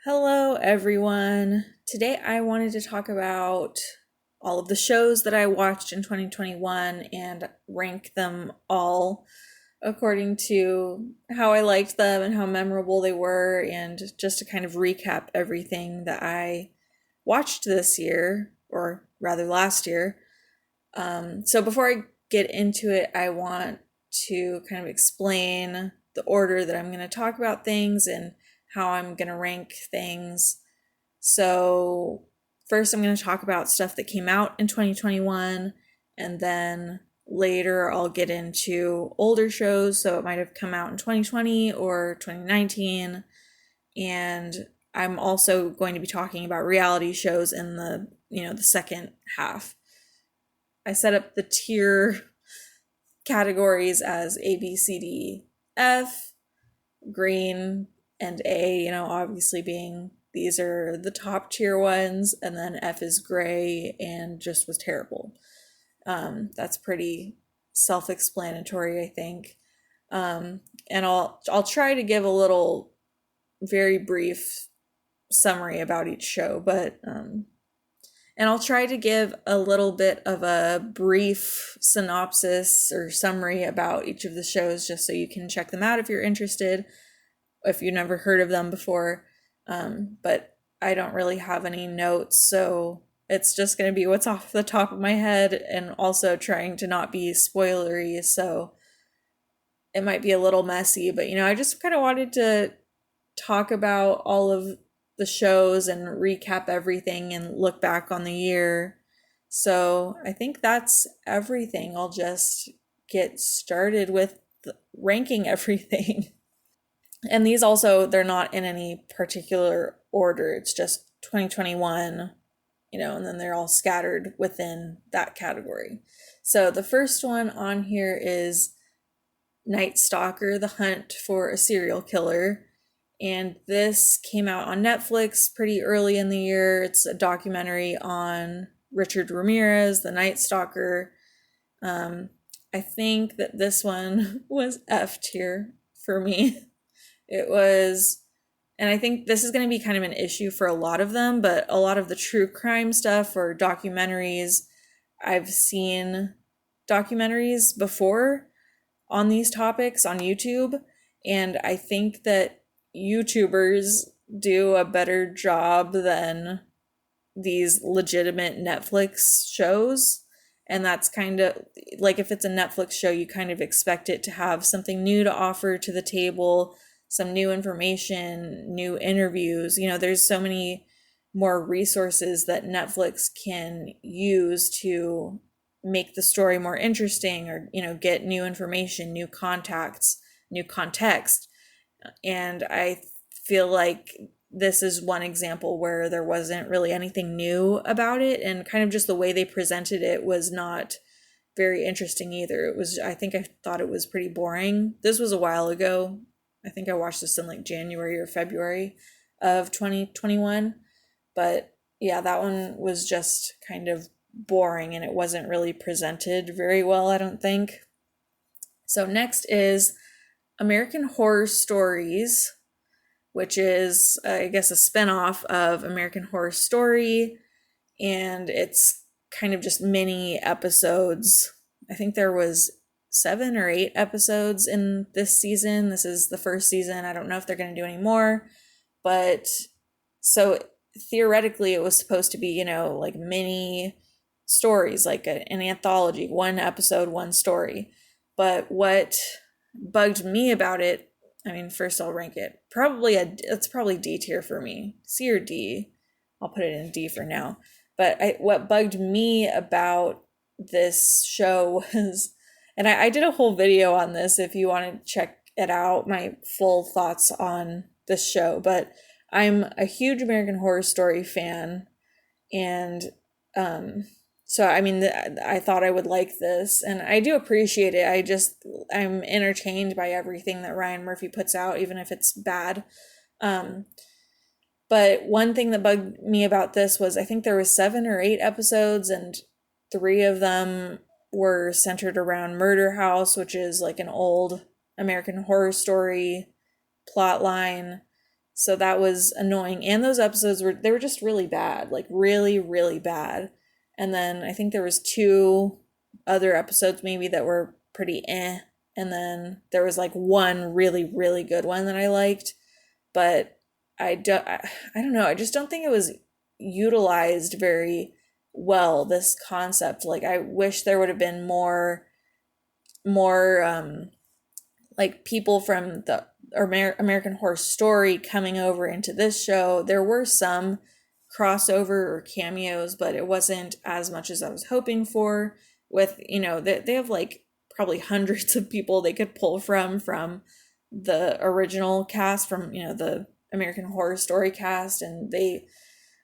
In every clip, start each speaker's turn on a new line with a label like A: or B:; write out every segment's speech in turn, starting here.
A: Hello, everyone. Today I wanted to talk about all of the shows that I watched in 2021 and rank them all according to how I liked them and how memorable they were, and just to kind of recap everything that I watched this year, or rather last year. So before I get into it, I want to kind of explain the order that I'm going to talk about things and how I'm going to rank things. So, first, I'm going to talk about stuff that came out in 2021, and then later I'll get into older shows. So, it might have come out in 2020 or 2019. And I'm also going to be talking about reality shows in the second half. I set up the tier categories as A, B, C, D, F, green, and A, obviously being these are the top tier ones, and then F is gray and just was terrible. That's pretty self-explanatory, I think. And I'll try to give a little very brief summary about each show, but and I'll try to give a little bit of a brief synopsis or summary about each of the shows just so you can check them out if you're interested, if you've never heard of them before. But I don't really have any notes, so it's just going to be what's off the top of my head, and also trying to not be spoilery, so it might be a little messy, but I just kind of wanted to talk about all of the shows and recap everything and look back on the year. So I think that's everything. I'll just get started with ranking everything. And these also, they're not in any particular order. It's just 2021, and then they're all scattered within that category. So the first one on here is Night Stalker, The Hunt for a Serial Killer. And this came out on Netflix pretty early in the year. It's a documentary on Richard Ramirez, the Night Stalker. I think that this one was F tier for me. It was, and I think this is going to be kind of an issue for a lot of them, but a lot of the true crime stuff or documentaries, I've seen documentaries before on these topics on YouTube, and I think that YouTubers do a better job than these legitimate Netflix shows. And that's kind of like, if it's a Netflix show, you kind of expect it to have something new to offer to the table, some new information, new interviews. There's so many more resources that Netflix can use to make the story more interesting, or get new information, new contacts, new context. And I feel like this is one example where there wasn't really anything new about it, and kind of just the way they presented it was not very interesting either. I thought it was pretty boring. This was a while ago. I think I watched this in like January or February of 2021. But yeah, that one was just kind of boring, and it wasn't really presented very well, I don't think. So next is American Horror Stories, which is, I guess, a spinoff of American Horror Story, and it's kind of just mini episodes. I think there was 7 or 8 episodes in this season. This is the first season. I don't know if they're going to do any more, but so theoretically it was supposed to be, like mini stories, like an anthology, 1 episode, 1 story. But what bugged me about it, first I'll rank it. It's probably D tier for me. C or D. I'll put it in D for now. But what bugged me about this show was, and I did a whole video on this if you want to check it out, my full thoughts on this show, but I'm a huge American Horror Story fan, and so, I thought I would like this, and I do appreciate it. I'm entertained by everything that Ryan Murphy puts out, even if it's bad. But one thing that bugged me about this was, I think there was 7 or 8 episodes, and 3 of them were centered around Murder House, which is like an old American Horror Story plot line. So that was annoying. And those episodes were just really bad, like really, really bad. And then I think there was 2 other episodes maybe that were pretty eh. And then there was like one really, really good one that I liked. But I don't know. I just don't think it was utilized very well, this concept. Like I wish there would have been more like people from the American Horror Story coming over into this show. There were some crossover or cameos, but it wasn't as much as I was hoping for. With, they have like probably hundreds of people they could pull from the original cast, from, the American Horror Story cast, and they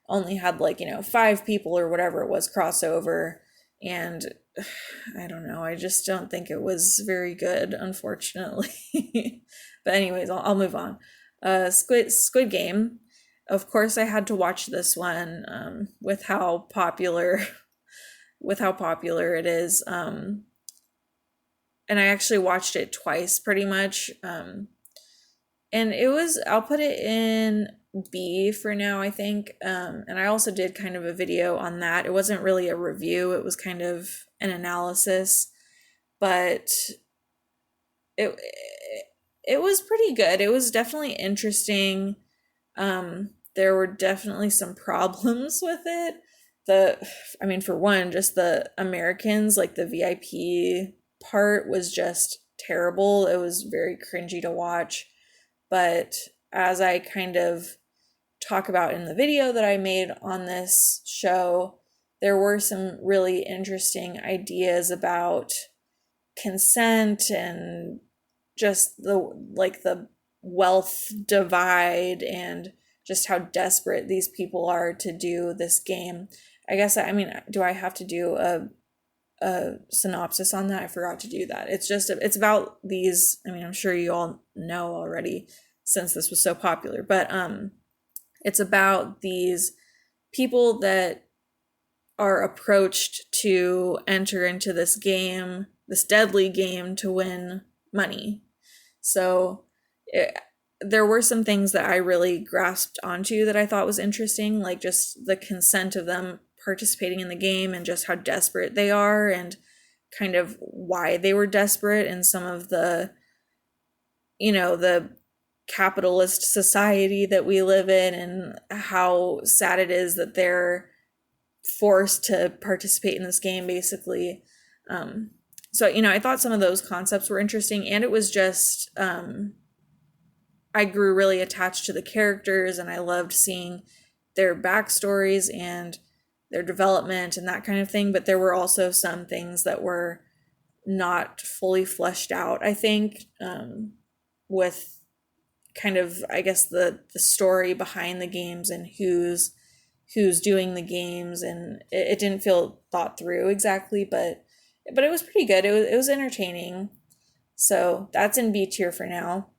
A: only had like, 5 people or whatever it was crossover. And I don't know, I just don't think it was very good, unfortunately. But anyways, I'll move on. Squid Game. Of course I had to watch this one, with how popular it is. And I actually watched it twice pretty much. And I'll put it in B for now, I think. And I also did kind of a video on that. It wasn't really a review, it was kind of an analysis, but it was pretty good. It was definitely interesting. There were definitely some problems with it. For one, just the Americans, like the VIP part was just terrible. It was very cringy to watch. But as I kind of talk about in the video that I made on this show, there were some really interesting ideas about consent and just the wealth divide and just how desperate these people are to do this game. I guess, do I have to do a synopsis on that? I forgot to do that. It's about these, I'm sure you all know already since this was so popular, but it's about these people that are approached to enter into this game, this deadly game, to win money. So there were some things that I really grasped onto that I thought was interesting, like just the consent of them participating in the game and just how desperate they are and kind of why they were desperate, and some of the capitalist society that we live in and how sad it is that they're forced to participate in this game, basically. So I thought some of those concepts were interesting, and it was just I grew really attached to the characters, and I loved seeing their backstories and their development and that kind of thing. But there were also some things that were not fully fleshed out, I think, with kind of, I guess, the story behind the games and who's doing the games, and it didn't feel thought through exactly, but it was pretty good. It was entertaining. So that's in B tier for now.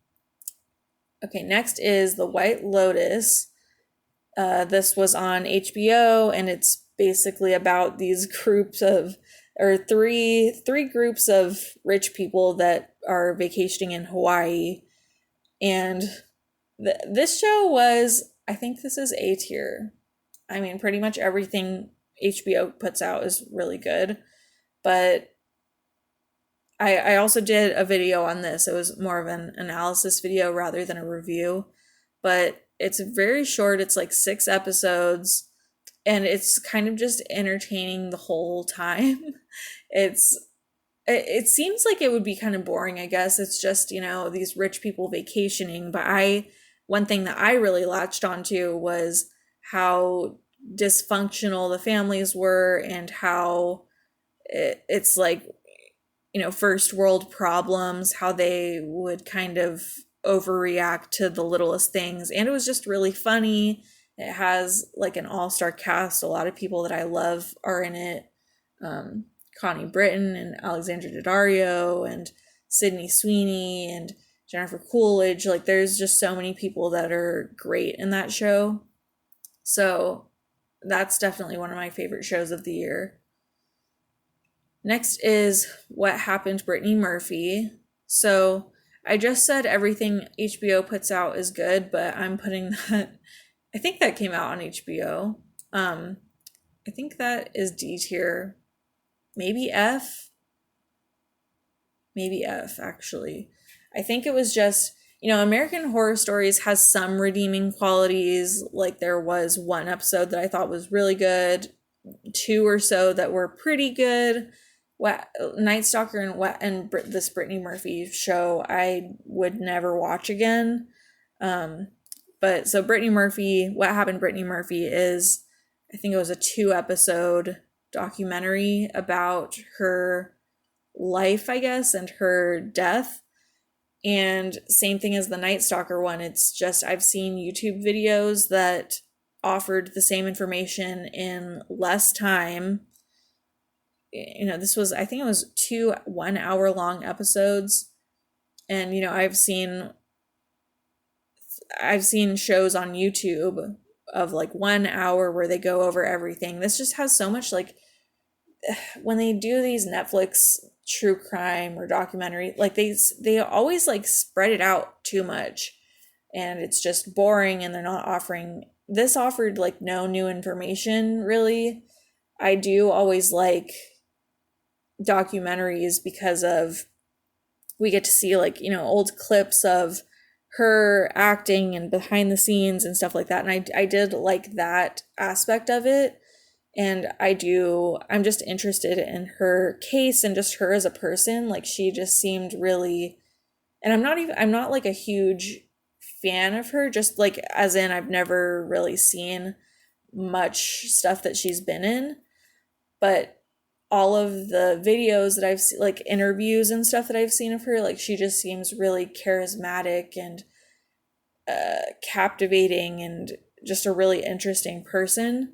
A: Okay, next is The White Lotus. This was on HBO, and it's basically about these three groups of rich people that are vacationing in Hawaii. And this show was, I think this is A tier. Pretty much everything HBO puts out is really good. But I also did a video on this. It was more of an analysis video rather than a review. But it's very short. It's like 6 episodes. And it's kind of just entertaining the whole time. It seems like it would be kind of boring, I guess. It's just, these rich people vacationing. But one thing that I really latched onto was how dysfunctional the families were, and how it's like, first world problems, how they would kind of overreact to the littlest things. And it was just really funny. It has like an all-star cast. A lot of people that I love are in it. Connie Britton and Alexandra Daddario and Sydney Sweeney and Jennifer Coolidge. Like, there's just so many people that are great in that show. So that's definitely one of my favorite shows of the year. Next is What Happened, Brittany Murphy. So I just said everything HBO puts out is good, but I'm putting that, I think that came out on HBO. I think that is D tier. Maybe F. Maybe F, actually. I think it was just, American Horror Stories has some redeeming qualities. Like, there was one episode that I thought was really good, two or so that were pretty good. Night Stalker and this Brittany Murphy show I would never watch again. But so Brittany Murphy, What Happened to Brittany Murphy is, I think it was a 2-episode documentary about her life, I guess, and her death. And same thing as the Night Stalker one. It's just, I've seen YouTube videos that offered the same information in less time. This was, I think it was 2 1-hour-long episodes. And, I've seen shows on YouTube of like 1 hour where they go over everything. This just has so much, like, when they do these Netflix true crime or documentary, like they always like spread it out too much, and it's just boring, and they're not offering. This offered like no new information really. I do always like documentaries because of, we get to see like, old clips of her acting and behind the scenes and stuff like that, and I did like that aspect of it. And I'm just interested in her case and just her as a person. Like, she just seemed really, and I'm not like a huge fan of her, just like, as in, I've never really seen much stuff that she's been in, but all of the videos that I've seen, like interviews and stuff that I've seen of her, like, she just seems really charismatic and captivating and just a really interesting person.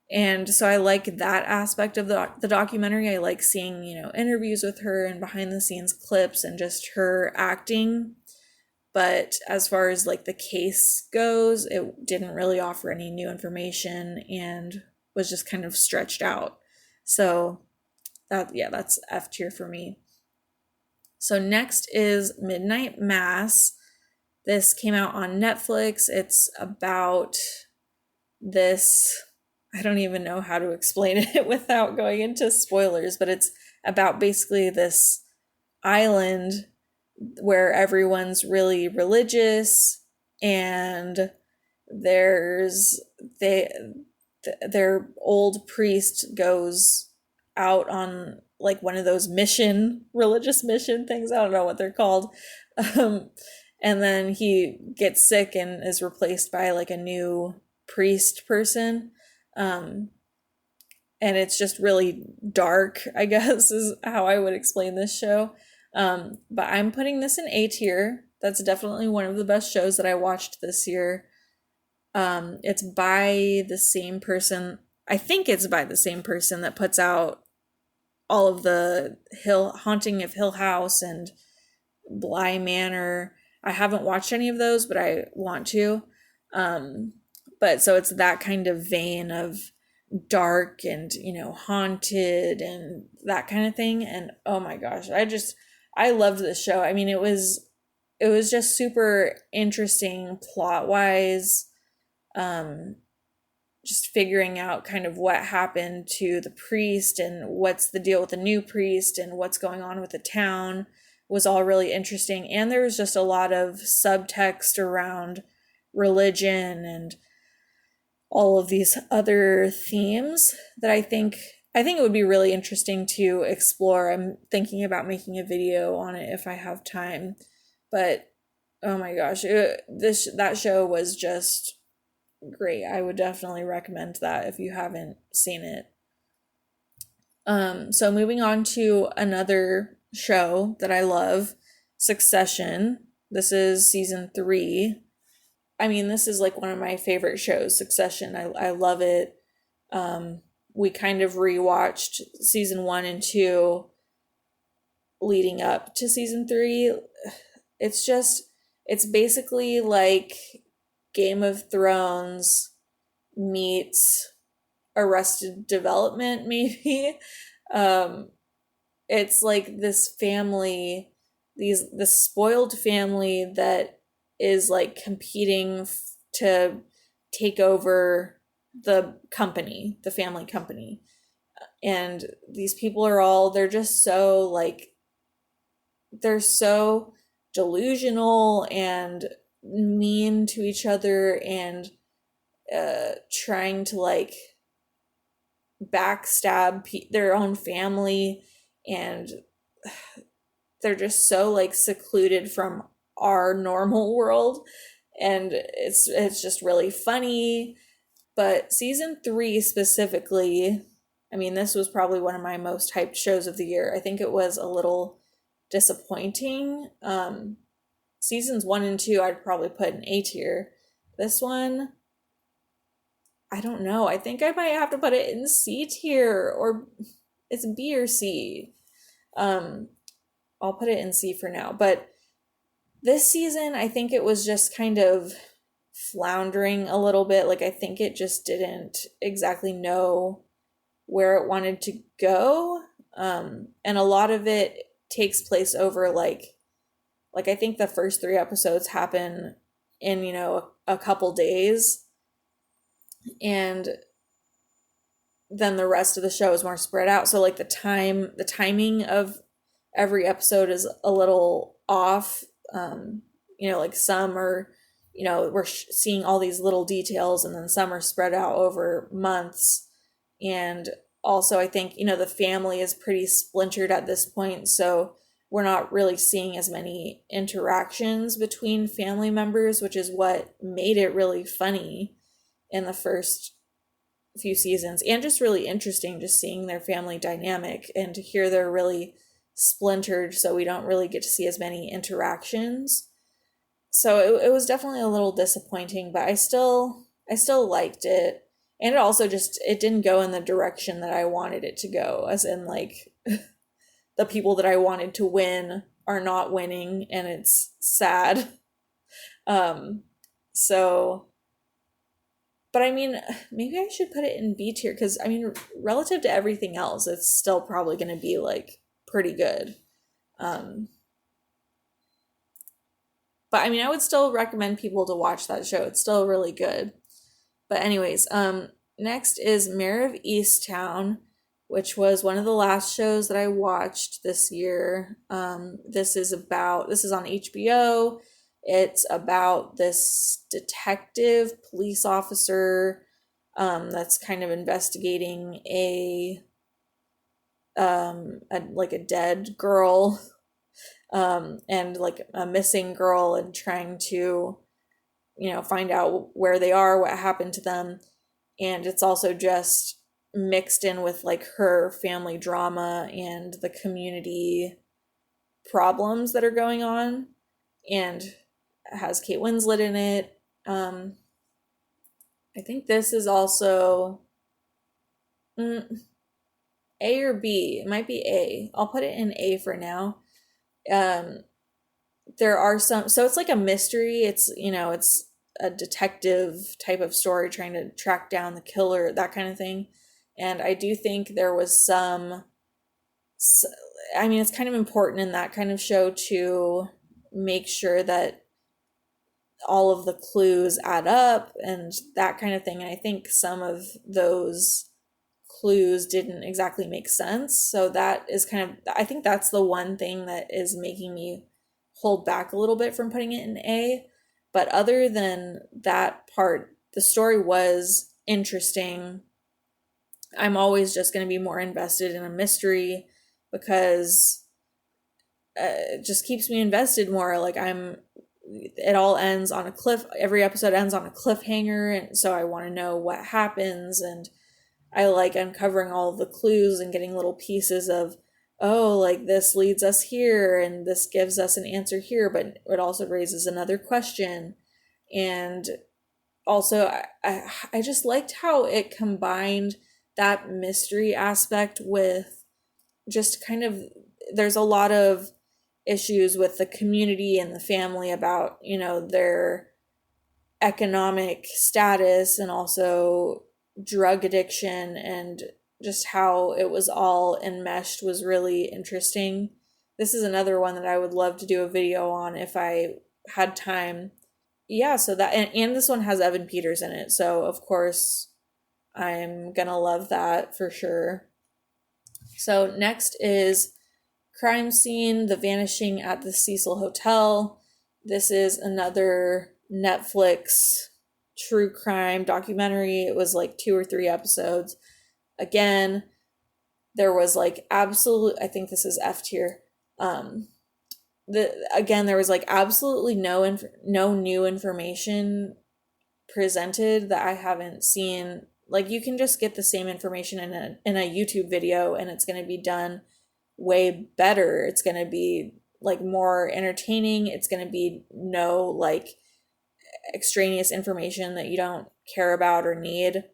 A: And so I like that aspect of the documentary. I like seeing, interviews with her and behind the scenes clips and just her acting. But as far as like the case goes, it didn't really offer any new information and was just kind of stretched out. So that's F tier for me. So next is Midnight Mass. This came out on Netflix. It's about this, I don't even know how to explain it without going into spoilers, but it's about basically this island where everyone's really religious, and their old priest goes out on like one of those religious mission things. I don't know what they're called. And then he gets sick and is replaced by like a new priest person. And it's just really dark, I guess, is how I would explain this show. But I'm putting this in A tier. That's definitely one of the best shows that I watched this year. It's by the same person. I think it's by the same person that puts out all of the Haunting of Hill House and Bly Manor. I haven't watched any of those, but I want to. But so it's that kind of vein of dark and, haunted and that kind of thing. And oh my gosh, I loved this show. I mean, it was just super interesting plot wise. Just figuring out kind of what happened to the priest and what's the deal with the new priest and what's going on with the town was all really interesting. And there was just a lot of subtext around religion and all of these other themes that I think it would be really interesting to explore. I'm thinking about making a video on it if I have time. But oh my gosh, that show was just great. I would definitely recommend that if you haven't seen it. So moving on to another show that I love, Succession. This is season 3. I mean, this is like one of my favorite shows, Succession. I love it. We kind of rewatched season 1 and 2 leading up to season 3. It's basically like Game of Thrones meets Arrested Development, maybe. It's like this family this spoiled family that is like competing to take over the company, the family company. And these people are all, they're just so like, they're so delusional and mean to each other, and trying to like backstab their own family, and they're just so like secluded from our normal world, and it's just really funny. But season 3 specifically, I mean, this was probably one of my most hyped shows of the year. I think it was a little disappointing. Seasons 1 and 2 I'd probably put in A tier. This one, I don't know. I think I might have to put it in C tier, or it's B or C. I'll put it in C for now. But this season, I think it was just kind of floundering a little bit. Like, I think it just didn't exactly know where it wanted to go. And a lot of it takes place over like I think the first 3 episodes happen in, you know, a couple days, and then the rest of the show is more spread out. So like the timing of every episode is a little off. You know, like some are, you know, we're seeing all these little details, and then some are spread out over months. And also, I think, you know, the family is pretty splintered at this point, so we're not really seeing as many interactions between family members, which is what made it really funny in the first few seasons, and just really interesting just seeing their family dynamic. And to hear they're really splintered, so we don't really get to see as many interactions. So it was definitely a little disappointing, but I still liked it. And it also just, it didn't go in the direction that I wanted it to go, as in like the people that I wanted to win are not winning, and it's sad. So, but I mean, maybe I should put it in B tier, because I mean, relative to everything else, it's still probably going to be like pretty good. But I mean, I would still recommend people to watch that show. It's still really good. But anyways, next is Mare of Easttown, which was one of the last shows that I watched this year. This is on HBO. It's about this detective police officer that's kind of investigating a dead girl, and like a missing girl, and trying to, you know, find out where they are, what happened to them. And it's also just mixed in with like her family drama and the community problems that are going on, and it has Kate Winslet in it. I think this is also A or B. It might be A. I'll put it in A for now. There are some, so it's like a mystery. It's, you know, it's a detective type of story, trying to track down the killer, that kind of thing. And I do think there was some, I mean, it's kind of important in that kind of show to make sure that all of the clues add up and that kind of thing. And I think some of those clues didn't exactly make sense. So that is kind of, I think that's the one thing that is making me hold back a little bit from putting it in A. But other than that part, the story was interesting. I'm always just going to be more invested in a mystery, because it just keeps me invested more. Like, it all ends on a cliff. Every episode ends on a cliffhanger, and so I want to know what happens, and I like uncovering all of the clues and getting little pieces of, oh, like this leads us here and this gives us an answer here, but it also raises another question. And also, I just liked how it combined that mystery aspect with just kind of, there's a lot of issues with the community and the family about, you know, their economic status, and also drug addiction, and just how it was all enmeshed was really interesting. this is another one that I would love to do a video on if I had time. Yeah, so that, and this one has Evan Peters in it, so of course I'm gonna love that for sure. So next is Crime Scene, The Vanishing at the Cecil Hotel. This is another Netflix true crime documentary. It was like 2 or 3 episodes. Again, there was like absolute, I think this is F tier. There was like absolutely no new information presented that I haven't seen. Like, you can just get the same information in a YouTube video, and it's going to be done way better. It's going to be like more entertaining. It's going to be no like extraneous information that you don't care about or need.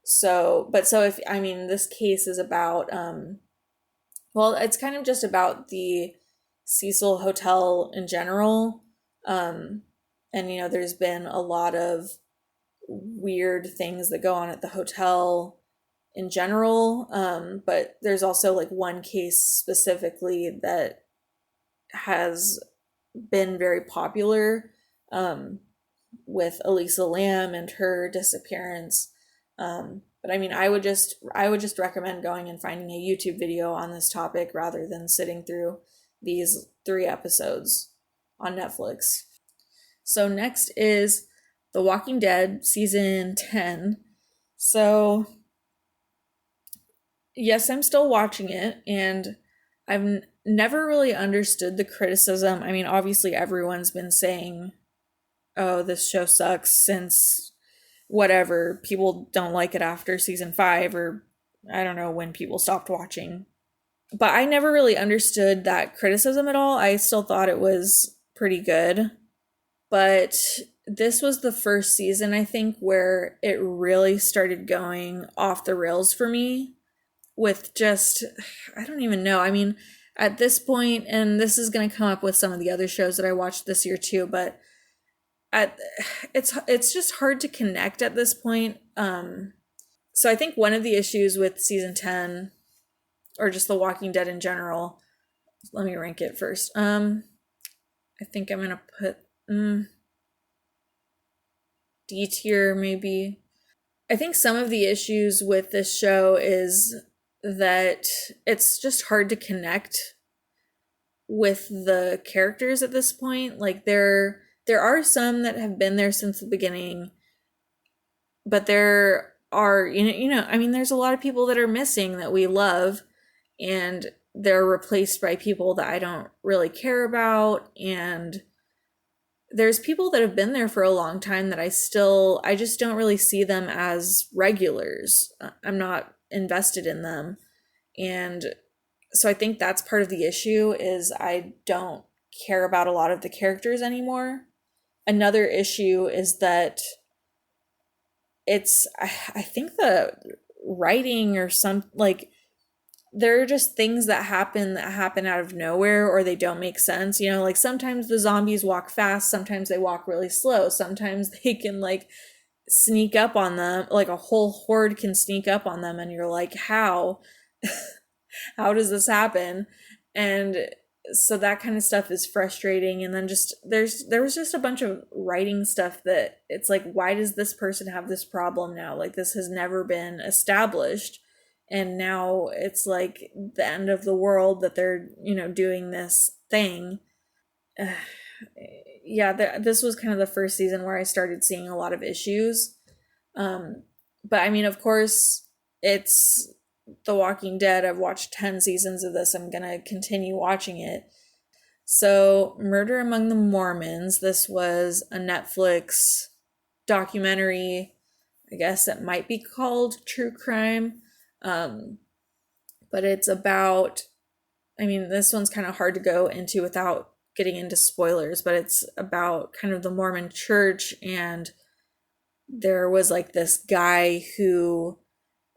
A: So if, I mean, this case is about, well, it's kind of just about the Cecil Hotel in general. And, you know, there's been a lot of weird things that go on at the hotel in general. But there's also like one case specifically that has been very popular, with Elisa Lam and her disappearance. But I mean, I would just recommend going and finding a YouTube video on this topic rather than sitting through these 3 episodes on Netflix. So next is The Walking Dead season 10. So yes, I'm still watching it, and I've never really understood the criticism. I mean, obviously everyone's been saying, oh, this show sucks since whatever, people don't like it after season 5, or I don't know when people stopped watching. But I never really understood that criticism at all. I still thought it was pretty good. But this was the first season, I think, where it really started going off the rails for me with just, I don't even know. I mean, at this point, and this is going to come up with some of the other shows that I watched this year too, but it's just hard to connect at this point. So I think one of the issues with season 10, or just The Walking Dead in general, let me rank it first. I think I'm gonna put D tier maybe. I think some of the issues with this show is that it's just hard to connect with the characters at this point. Like, there are some that have been there since the beginning, but there are, I mean, there's a lot of people that are missing that we love, and they're replaced by people that I don't really care about. And there's people that have been there for a long time that I just don't really see them as regulars. I'm not invested in them. And so I think that's part of the issue, is I don't care about a lot of the characters anymore. Another issue is that I think the writing or there are just things that happen out of nowhere, or they don't make sense. You know, like sometimes the zombies walk fast, sometimes they walk really slow, sometimes they can like sneak up on them, like a whole horde can sneak up on them, and you're like, how how does this happen? And so that kind of stuff is frustrating. And then just there was just a bunch of writing stuff that it's like, why does this person have this problem now? Like, this has never been established, and now it's like the end of the world that they're, doing this thing. Yeah, this was kind of the first season where I started seeing a lot of issues. But I mean, of course, it's The Walking Dead. I've watched 10 seasons of this. I'm gonna continue watching it. So, Murder Among the Mormons, this was a Netflix documentary. I guess it might be called true crime. But it's about, I mean, this one's kind of hard to go into without getting into spoilers, but it's about kind of the Mormon church. And there was like this guy who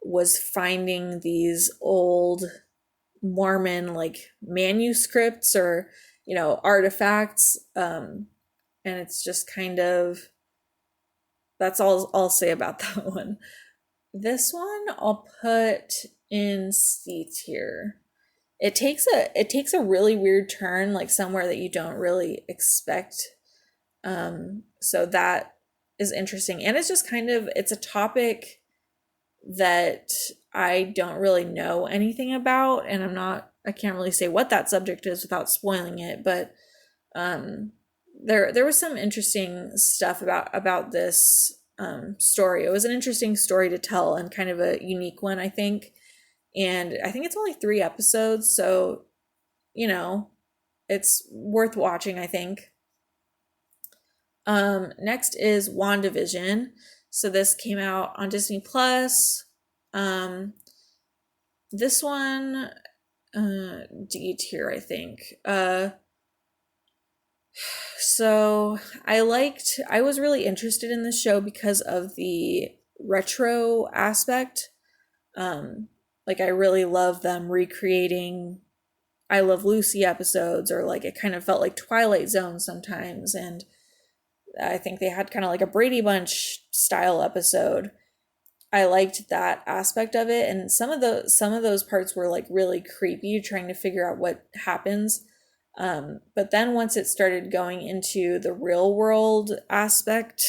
A: was finding these old Mormon like manuscripts or, artifacts. And it's just kind of, that's all I'll say about that one. This one I'll put in C tier. it takes a really weird turn, like somewhere that you don't really expect. So that is interesting, and it's just kind of, it's a topic that I don't really know anything about, and I can't really say what that subject is without spoiling it, but there was some interesting stuff about this story. It was an interesting story to tell and kind of a unique one, I think. And I think it's only 3 episodes, so it's worth watching, I think. Next is Wandavision. So this came out on Disney Plus. This one, D tier, I think. So I was really interested in this show because of the retro aspect. Like I really love them recreating I Love Lucy episodes, or like it kind of felt like Twilight Zone sometimes, and I think they had kind of like a Brady Bunch style episode. I liked that aspect of it, and some of those parts were like really creepy, trying to figure out what happens. But then once it started going into the real world aspect,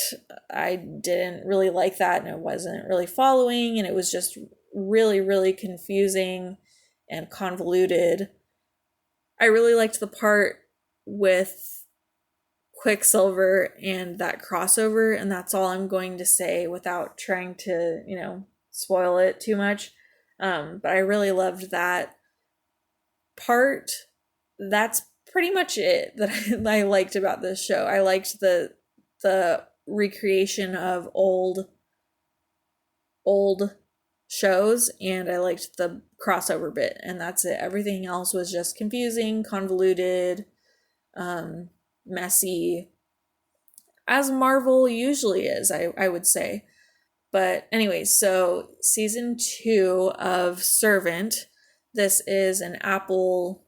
A: I didn't really like that, and it wasn't really following, and it was just really, really confusing and convoluted. I really liked the part with Quicksilver and that crossover, and that's all I'm going to say without trying to, spoil it too much. But I really loved that part. That's pretty much it that I liked about this show. I liked the recreation of old shows, and I liked the crossover bit, and that's it. Everything else was just confusing, convoluted, messy, as Marvel usually is, I would say. But anyway, so season 2 of Servant, this is an Apple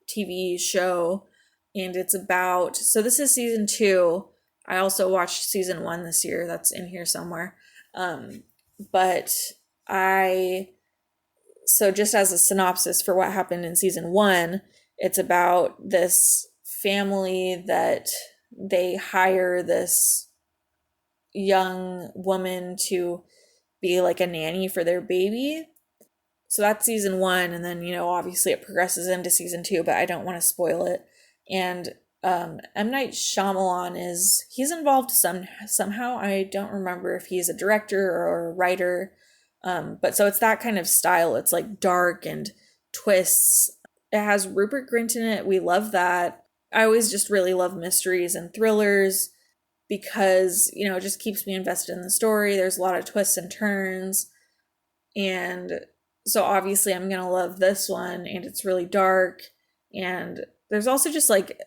A: TV show, and it's about, so this is season 2. I also watched season 1 this year, that's in here somewhere. But so just as a synopsis for what happened in season 1, it's about this family that they hire this young woman to be like a nanny for their baby. So that's season 1, and then obviously it progresses into season 2, but I don't want to spoil it. And M. Night Shyamalan he's involved somehow. I don't remember if he's a director or a writer, but so it's that kind of style. It's like dark and twists. It has Rupert Grint in it. We love that. I always just really love mysteries and thrillers because it just keeps me invested in the story. There's a lot of twists and turns, and so obviously I'm gonna love this one. And it's really dark, and there's also just like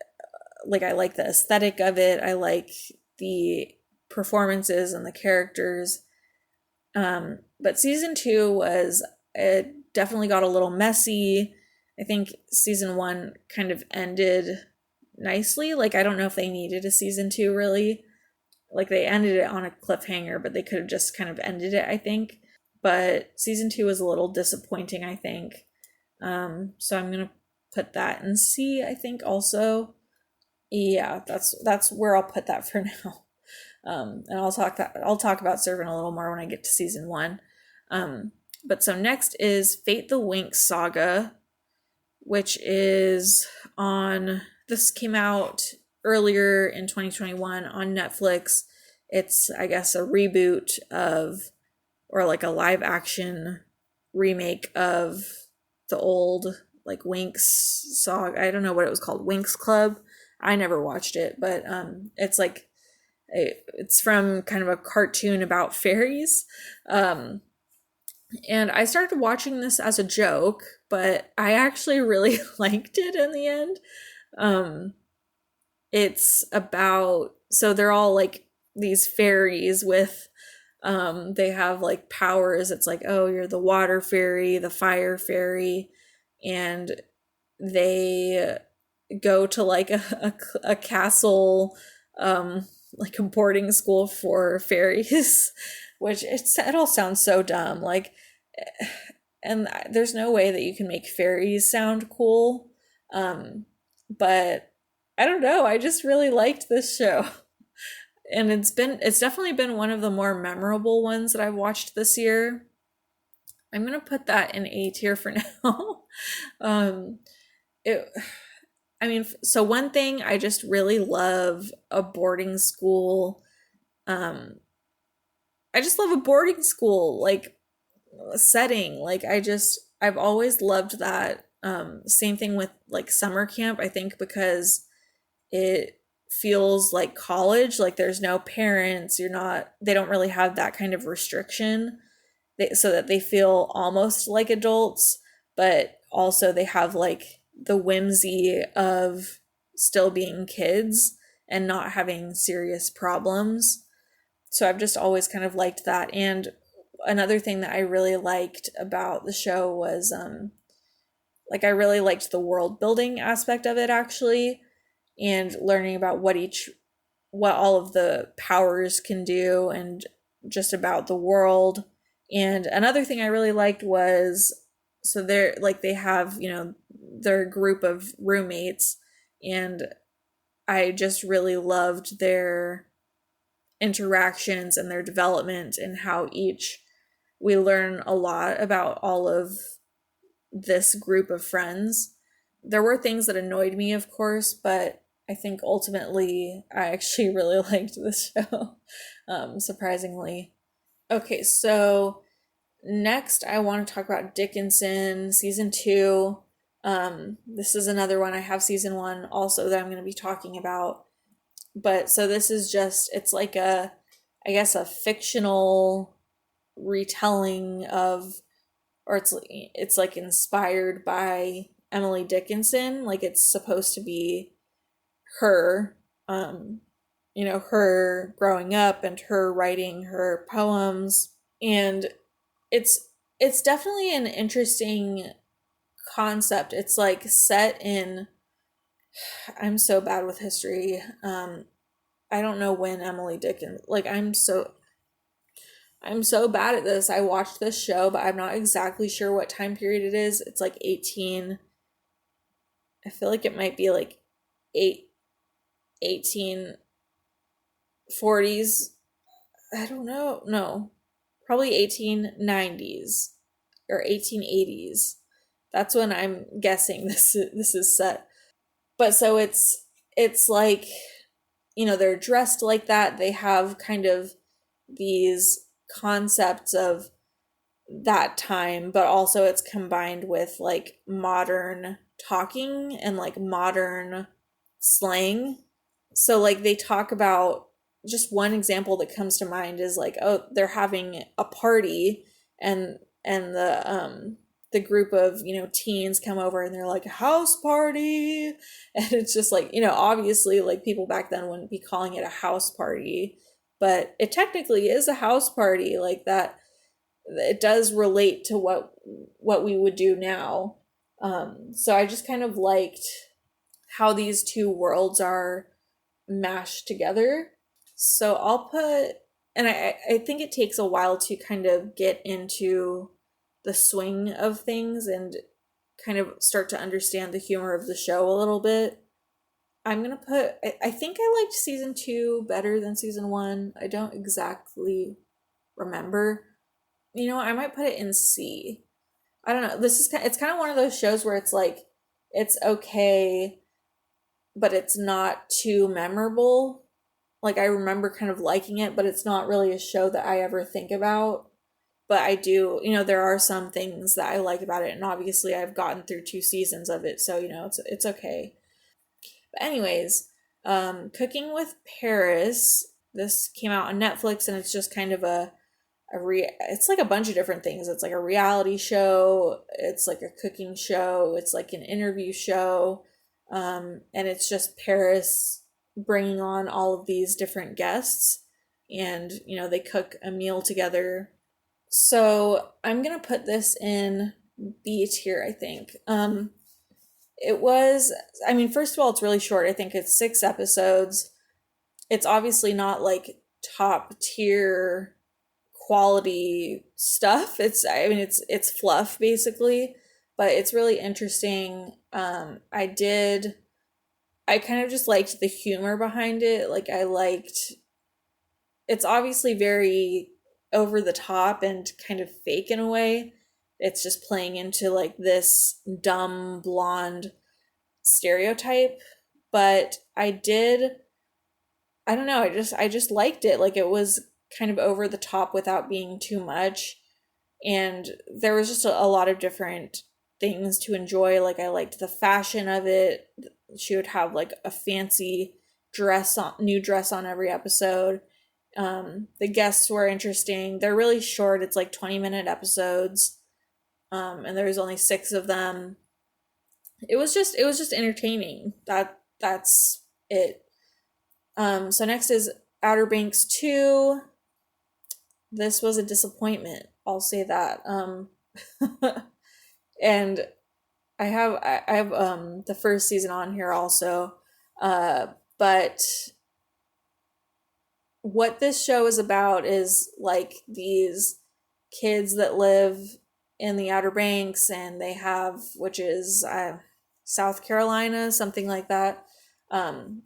A: I like the aesthetic of it. I like the performances and the characters. But season 2 it definitely got a little messy. I think season 1 kind of ended nicely. Like, I don't know if they needed a season 2 really. Like, they ended it on a cliffhanger, but they could have just kind of ended it, I think. But season 2 was a little disappointing, I think. So I'm gonna put that in C, I think, also. Yeah, that's where I'll put that for now. And I'll talk about Servant a little more when I get to season 1. But so next is Fate the Winx Saga, which is this came out earlier in 2021 on Netflix. It's, I guess, a reboot or like a live action remake of the old like Winx Saga. I don't know what it was called, Winx Club. I never watched it, but it's like it's from kind of a cartoon about fairies. And I started watching this as a joke, but I actually really liked it in the end. It's about, so they're all like these fairies with, they have like powers. It's like, oh, you're the water fairy, the fire fairy, and they go to like a castle, like a boarding school for fairies, which it all sounds so dumb. Like, and there's no way that you can make fairies sound cool. But I don't know, I just really liked this show. And it's definitely been one of the more memorable ones that I've watched this year. I'm gonna put that in A tier for now. It I mean, so one thing I just really love a boarding school. I just love a boarding school like setting. Like I've always loved that. Same thing with like summer camp, I think because it feels like college, like there's no parents, they don't really have that kind of restriction. So that they feel almost like adults, but also they have like the whimsy of still being kids and not having serious problems. So I've just always kind of liked that. And another thing that I really liked about the show was like I really liked the world building aspect of it actually, and learning about what all of the powers can do and just about the world. And another thing I really liked was, so they're like they have, their group of roommates, and I just really loved their interactions and their development and how we learn a lot about all of this group of friends. There were things that annoyed me, of course, but I think ultimately I actually really liked this show, surprisingly. Okay, so next I want to talk about Dickinson season 2. This is another one. I have season 1 also that I'm going to be talking about. But so this is just, it's like I guess a fictional retelling of, or it's like inspired by Emily Dickinson. Like it's supposed to be her, her growing up and her writing her poems. And it's definitely an interesting concept. It's like set in, I'm so bad with history. I don't know when Emily Dickinson, like I'm so bad at this. I watched this show, but I'm not exactly sure what time period it is. It's like 18. I feel like it might be like 1840s. I don't know. No. Probably 1890s or 1880s. That's when I'm guessing this is set. But so it's like, they're dressed like that. They have kind of these concepts of that time, but also it's combined with like modern talking and like modern slang. So like they talk about, just one example that comes to mind is like, oh, they're having a party, and the group of teens come over and they're like, house party. And it's just like, obviously like people back then wouldn't be calling it a house party, but it technically is a house party. Like that, it does relate to what we would do now. So I just kind of liked how these two worlds are mashed together. So I'll put, and I think it takes a while to kind of get into the swing of things and kind of start to understand the humor of the show a little bit. I'm gonna put, I think I liked season 2 better than season 1. I don't exactly remember. I might put it in C. I don't know. It's kind of one of those shows where it's like, it's okay, but it's not too memorable. Like I remember kind of liking it, but it's not really a show that I ever think about. But I do, there are some things that I like about it, and obviously I've gotten through 2 seasons of it, so it's okay. But anyways, Cooking with Paris. This came out on Netflix, and it's just kind of it's like a bunch of different things. It's like a reality show, it's like a cooking show, it's like an interview show, and it's just Paris bringing on all of these different guests, and they cook a meal together. So I'm gonna put this in B tier, I think. It was, I mean, first of all, it's really short. I think it's 6 episodes. It's obviously not like top tier quality stuff. It's fluff basically, but it's really interesting. I kind of just liked the humor behind it. Like I liked, it's obviously very over the top and kind of fake in a way. It's just playing into like this dumb blonde stereotype, but I don't know, I just liked it. Like it was kind of over the top without being too much. And there was just a lot of different things to enjoy. Like I liked the fashion of it. She would have like a fancy new dress on every episode. The guests were interesting. They're really short. It's like 20-minute episodes. And there was only 6 of them. It was just entertaining. That's it. So next is Outer Banks 2. This was a disappointment. I'll say that. And I have the first season on here also. But what this show is about is like these kids that live in the Outer Banks, and they have, which is South Carolina, something like that,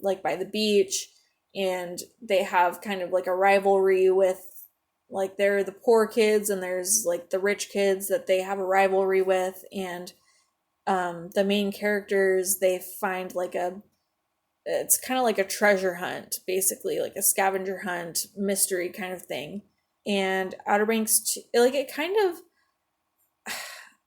A: like by the beach, and they have kind of like a rivalry with, like, they're the poor kids and there's like the rich kids that they have a rivalry with, and the main characters, they find like it's kind of like a treasure hunt, basically, like a scavenger hunt mystery kind of thing. And Outer Banks, like, it kind of,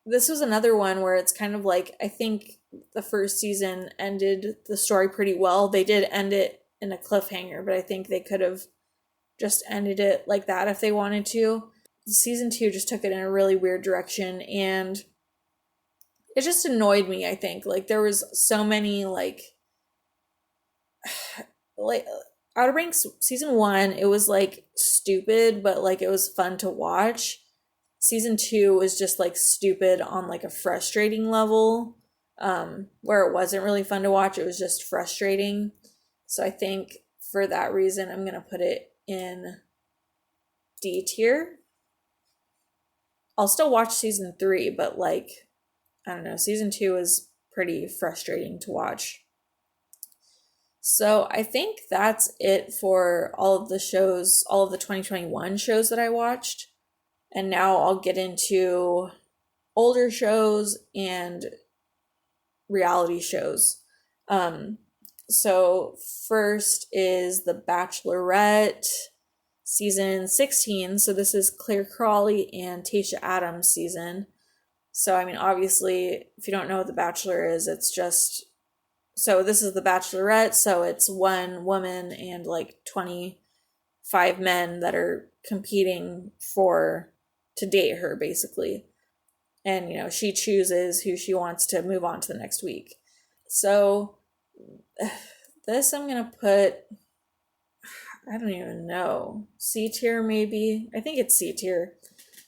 A: this was another one where it's kind of like, I think the first season ended the story pretty well. They did end it in a cliffhanger, but I think they could have just ended it like that if they wanted to. Season 2 just took it in a really weird direction, and it just annoyed me, I think. Like, there was so many, like Outer Banks season 1, it was like stupid, but like it was fun to watch. Season 2 was just like stupid on like a frustrating level, where it wasn't really fun to watch. It was just frustrating. So I think for that reason, I'm gonna put it in D tier. I'll still watch season 3, but like, I don't know, season 2 is pretty frustrating to watch. So I think that's it for all of the shows, all of the 2021 shows that I watched. And now I'll get into older shows and reality shows. So first is The Bachelorette, season 16. So this is Claire Crawley and Tayshia Adams season. So, I mean, obviously, if you don't know what The Bachelor is, it's just, so this is The Bachelorette, so it's one woman and like 25 men that are competing to date her, basically. And, she chooses who she wants to move on to the next week. So this I'm going to put, I don't even know, C tier maybe? I think it's C tier.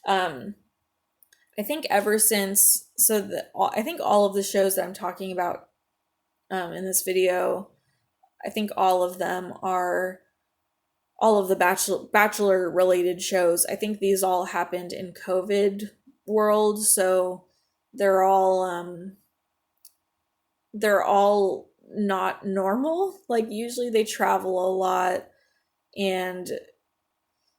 A: I think ever since, I think all of the shows that I'm talking about in this video, I think all of them are all of the Bachelor related shows. I think these all happened in COVID world, so they're all not normal. Like, usually they travel a lot, and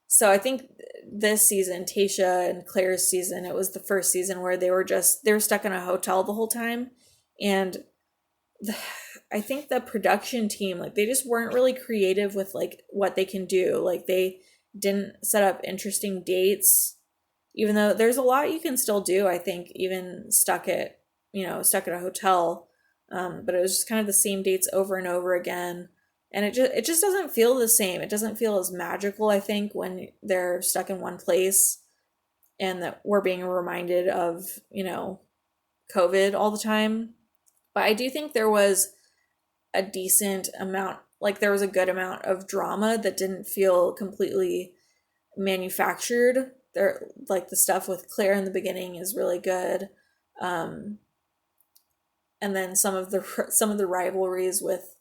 A: so I think this season, Tayshia and Claire's season, it was the first season where they were stuck in a hotel the whole time. And I think the production team, like, they just weren't really creative with like what they can do. Like, they didn't set up interesting dates, even though there's a lot you can still do, I think, even stuck at a hotel. But it was just kind of the same dates over and over again. And it just doesn't feel the same. It doesn't feel as magical, I think, when they're stuck in one place and that we're being reminded of, COVID all the time. But I do think there was a decent amount, like there was a good amount of drama that didn't feel completely manufactured. There, like, the stuff with Claire in the beginning is really good. And then some of the rivalries with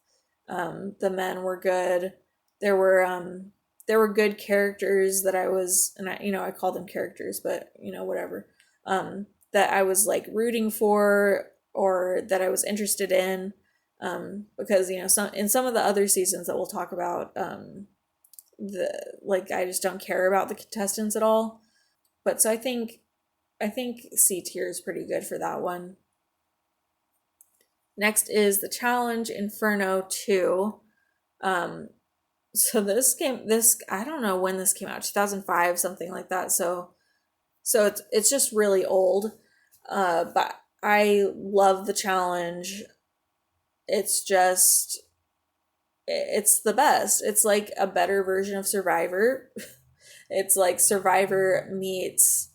A: the men were good. There were there were good characters that I was, and I call them characters, but whatever, that I was like rooting for or that I was interested in, because some of the other seasons that we'll talk about, I just don't care about the contestants at all. But so I think C tier is pretty good for that one. Next is the challenge Inferno 2. So this I don't know when this came out, 2005, something like that. So it's just really old. But I love the challenge. It's the best. It's like a better version of Survivor. It's like Survivor meets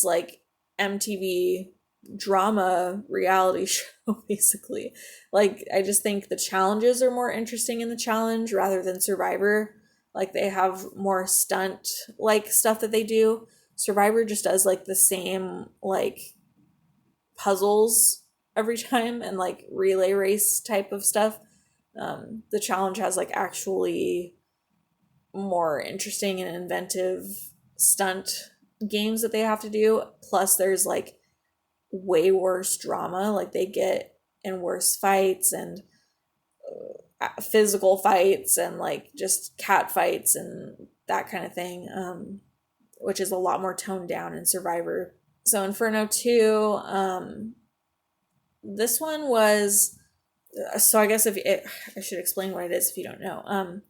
A: like MTV drama reality show, basically. Like, I just think the challenges are more interesting in the challenge rather than Survivor. Like, they have more stunt like stuff that they do. Survivor just does like the same like puzzles every time and like relay race type of stuff. The challenge has like actually more interesting and inventive stunt games that they have to do. Plus, there's like way worse drama. Like, they get in worse fights and physical fights and like just cat fights and that kind of thing, which is a lot more toned down in Survivor. So Inferno 2, this one was, so I guess I should explain what it is if you don't know.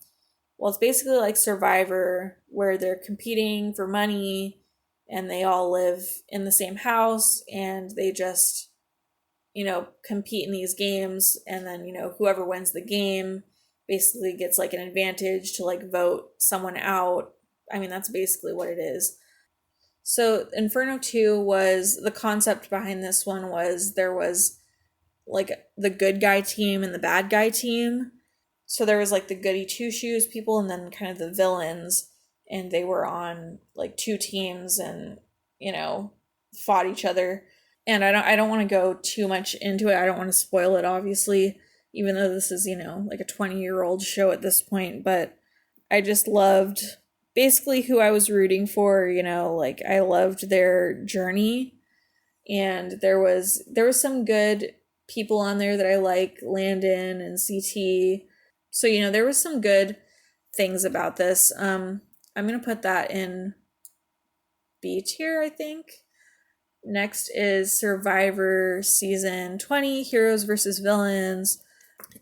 A: Well, it's basically like Survivor, where they're competing for money and they all live in the same house and they just, compete in these games. And then, whoever wins the game basically gets like an advantage to like vote someone out. I mean, that's basically what it is. So Inferno 2 was, the concept behind this one was there was like the good guy team and the bad guy team. So there was like the goody two shoes people and then kind of the villains, and they were on like two teams and fought each other. And I don't want to go too much into it. I don't want to spoil it, obviously, even though this is like a 20-year-old show at this point. But I just loved basically who I was rooting for. Like, I loved their journey, and there was some good people on there that I like, Landon and CT. So, there was some good things about this. I'm going to put that in B tier, I think. Next is Survivor Season 20, Heroes versus Villains.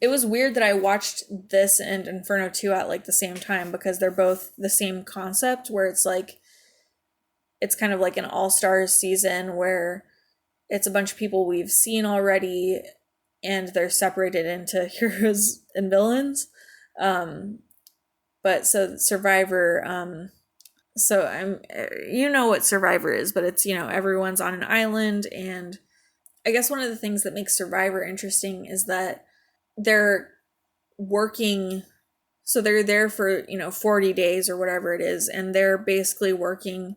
A: It was weird that I watched this and Inferno 2 at like the same time, because they're both the same concept, where it's like, it's kind of like an all-stars season where it's a bunch of people we've seen already and they're separated into heroes and villains. But so Survivor, so what Survivor is, but it's, everyone's on an island. And I guess one of the things that makes Survivor interesting is that they're working, so they're there for 40 days or whatever it is, and they're basically working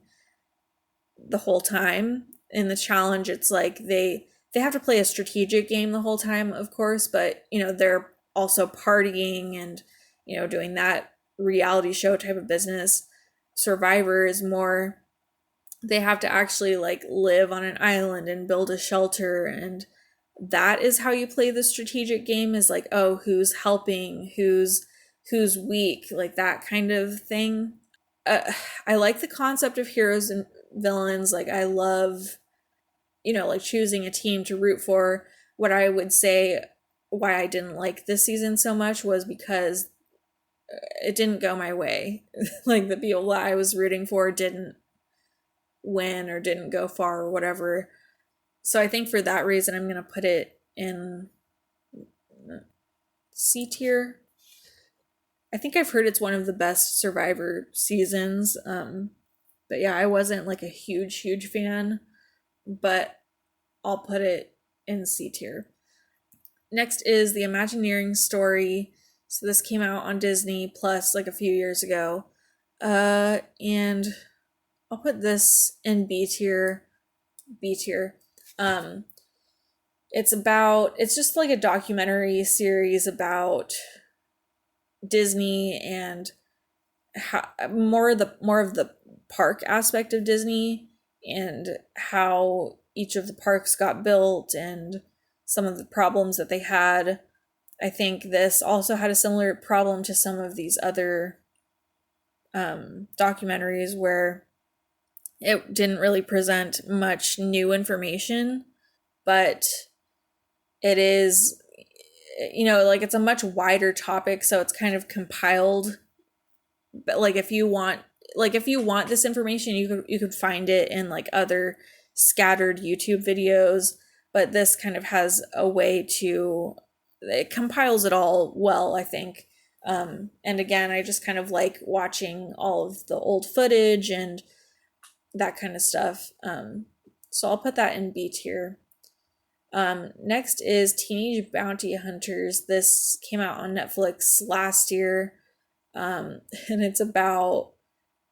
A: the whole time. In the challenge, it's like they have to play a strategic game the whole time, of course, but they're also partying and doing that reality show type of business. Survivor is more, they have to actually like live on an island and build a shelter, and that is how you play the strategic game, is like, oh, who's helping, who's weak, like that kind of thing. I like the concept of heroes and villains. Like, I love like choosing a team to root for. What I would say why I didn't like this season so much was because it didn't go my way. Like, the people that I was rooting for didn't win or didn't go far or whatever. So I think for that reason, I'm going to put it in C tier. I think I've heard it's one of the best Survivor seasons. But yeah, I wasn't like a huge fan, but I'll put it in C tier. Next is the Imagineering Story. So this came out on Disney Plus like a few years ago. And I'll put this in B tier. It's just like a documentary series about Disney and more of the park aspect of Disney and how each of the parks got built and some of the problems that they had. I think this also had a similar problem to some of these other documentaries where it didn't really present much new information, but it is, like it's a much wider topic, so it's kind of compiled. But like if you want this information, you could find it in like other scattered YouTube videos, but this kind of has a way to, it compiles it all well, I think. And again, I just kind of like watching all of the old footage and that kind of stuff. So I'll put that in B tier. Next is Teenage Bounty Hunters. This came out on Netflix last year. And it's about,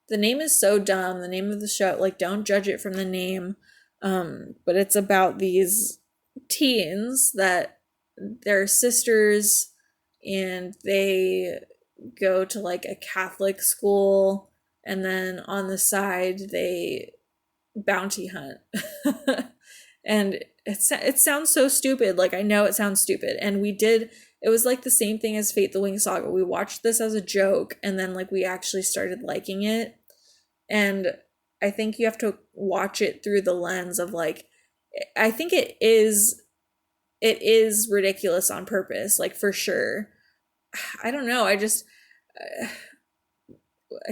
A: the name is so dumb, the name of the show, like don't judge it from the name. But it's about these teens that they're sisters and they go to like a Catholic school, and then on the side they bounty hunt. And it sounds so stupid. Like I know it sounds stupid, and it was like the same thing as Fate the Wing Saga. We watched this as a joke, and then like we actually started liking it. And I think you have to watch it through the lens of like, I think it is ridiculous on purpose, like for sure. I don't know. I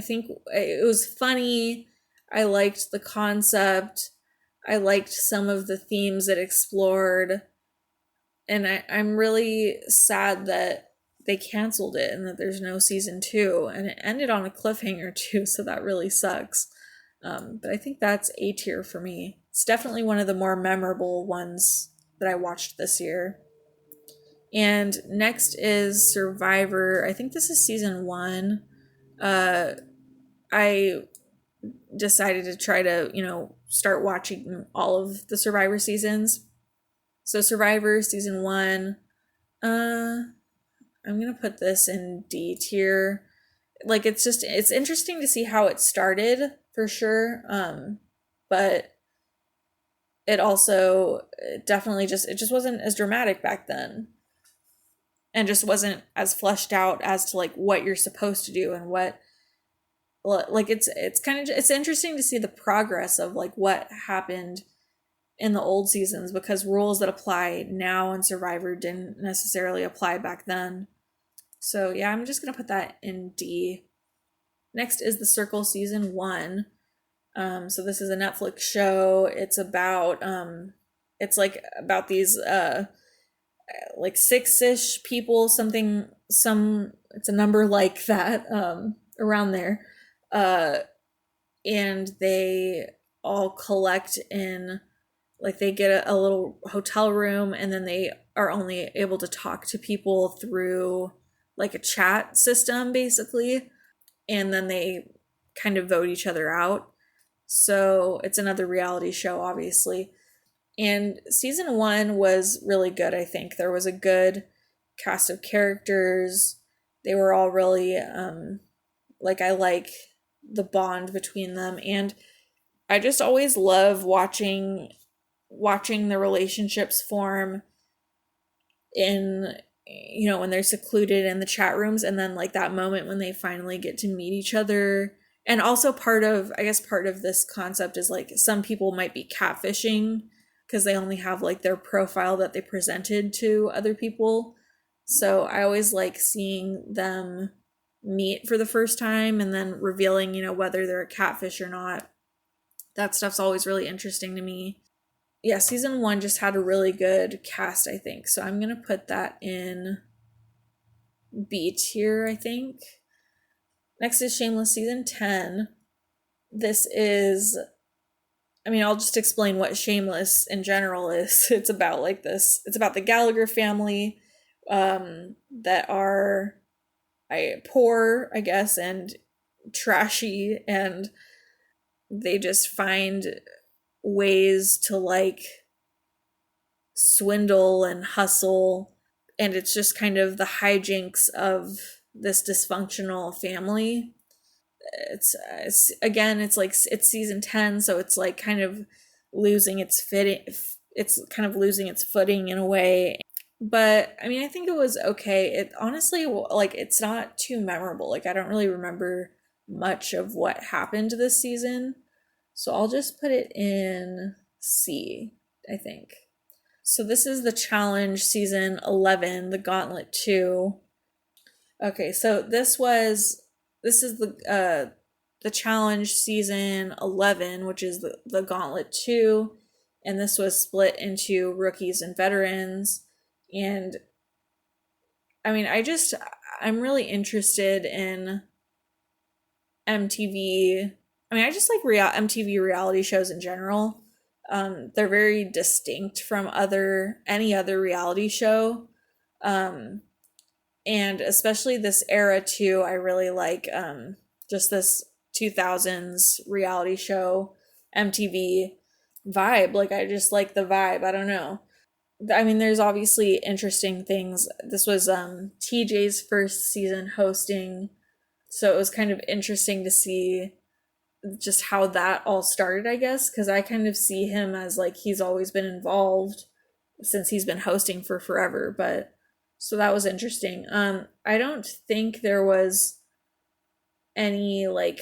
A: think it was funny. I liked the concept. I liked some of the themes it explored. And I'm really sad that they canceled it and that there's no season 2. And it ended on a cliffhanger too, so that really sucks. But I think that's A tier for me. It's definitely one of the more memorable ones that I watched this year. And next is Survivor. I think this is season 1. I decided to try to, start watching all of the Survivor seasons. So Survivor season 1, I'm gonna put this in D tier. Like it's interesting to see how it started for sure. But it also definitely it just wasn't as dramatic back then. And just wasn't as fleshed out as to like what you're supposed to do and what, like it's kind of, it's interesting to see the progress of like what happened in the old seasons, because rules that apply now in Survivor didn't necessarily apply back then. So yeah, I'm just gonna put that in D. Next is The Circle season 1. So this is a Netflix show. It's about it's like about these like 6-ish people, it's a number like that, around there. And they all collect in, like they get a little hotel room, and then they are only able to talk to people through like a chat system basically, and then they kind of vote each other out. So it's another reality show, obviously. And season 1 was really good, I think. There was a good cast of characters. They were all really like, I like the bond between them, and I just always love watching the relationships form in, when they're secluded in the chat rooms, and then like that moment when they finally get to meet each other. And also part of this concept is like some people might be catfishing because they only have like their profile that they presented to other people. So I always like seeing them meet for the first time and then revealing, whether they're a catfish or not. That stuff's always really interesting to me. Yeah, season 1 just had a really good cast, I think. So I'm going to put that in B tier, I think. Next is Shameless season 10. This is, I'll just explain what Shameless in general is. It's about like this. It's about the Gallagher family that are poor, I guess, and trashy, and they just find ways to like swindle and hustle, and it's just kind of the hijinks of this dysfunctional family. it's again, it's like it's season 10, so it's like kind of losing its fitting. It's kind of losing its footing in a way. But I mean, I think it was okay. It honestly, like, it's not too memorable. Like, I don't really remember much of what happened this season. So I'll just put it in C, I think. So this is the challenge season 11, the Gauntlet 2. Okay, so this is the challenge season 11, which is the Gauntlet 2, and this was split into rookies and veterans. And I mean, I'm really interested in MTV. I mean, I just like MTV reality shows in general. They're very distinct from any other reality show. And especially this era too, I really like just this 2000s reality show MTV vibe. Like, I just like the vibe. I don't know. I mean, there's obviously interesting things. This was TJ's first season hosting, so it was kind of interesting to see just how that all started, I guess, because I kind of see him as like he's always been involved since he's been hosting for forever. But so that was interesting. I don't think there was any like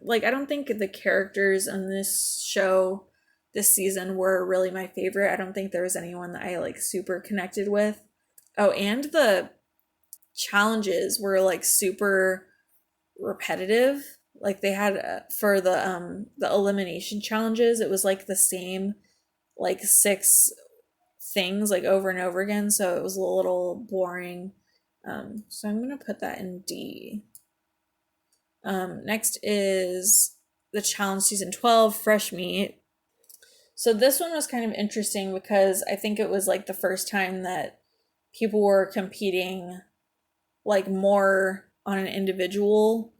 A: I don't think the characters on this show this season were really my favorite. I don't think there was anyone that I like super connected with. Oh, and the challenges were like super repetitive. Like, they had for the elimination challenges, it was like the same like 6 things like over and over again, so it was a little boring. So I'm gonna put that in D. Next is the challenge season 12, Fresh Meat. So this one was kind of interesting because I think it was like the first time that people were competing like more on an individual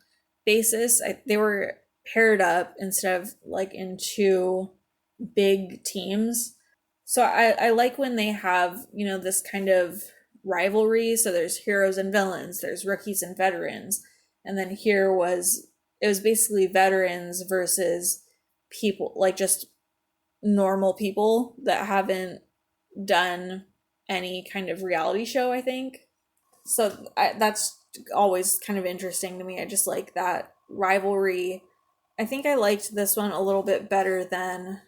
A: basis. They were paired up instead of like in 2 big teams. So I like when they have, this kind of rivalry. So there's heroes and villains, there's rookies and veterans. And then it was basically veterans versus people, like just normal people that haven't done any kind of reality show, I think. So that's always kind of interesting to me. I just like that rivalry. I think I liked this one a little bit better than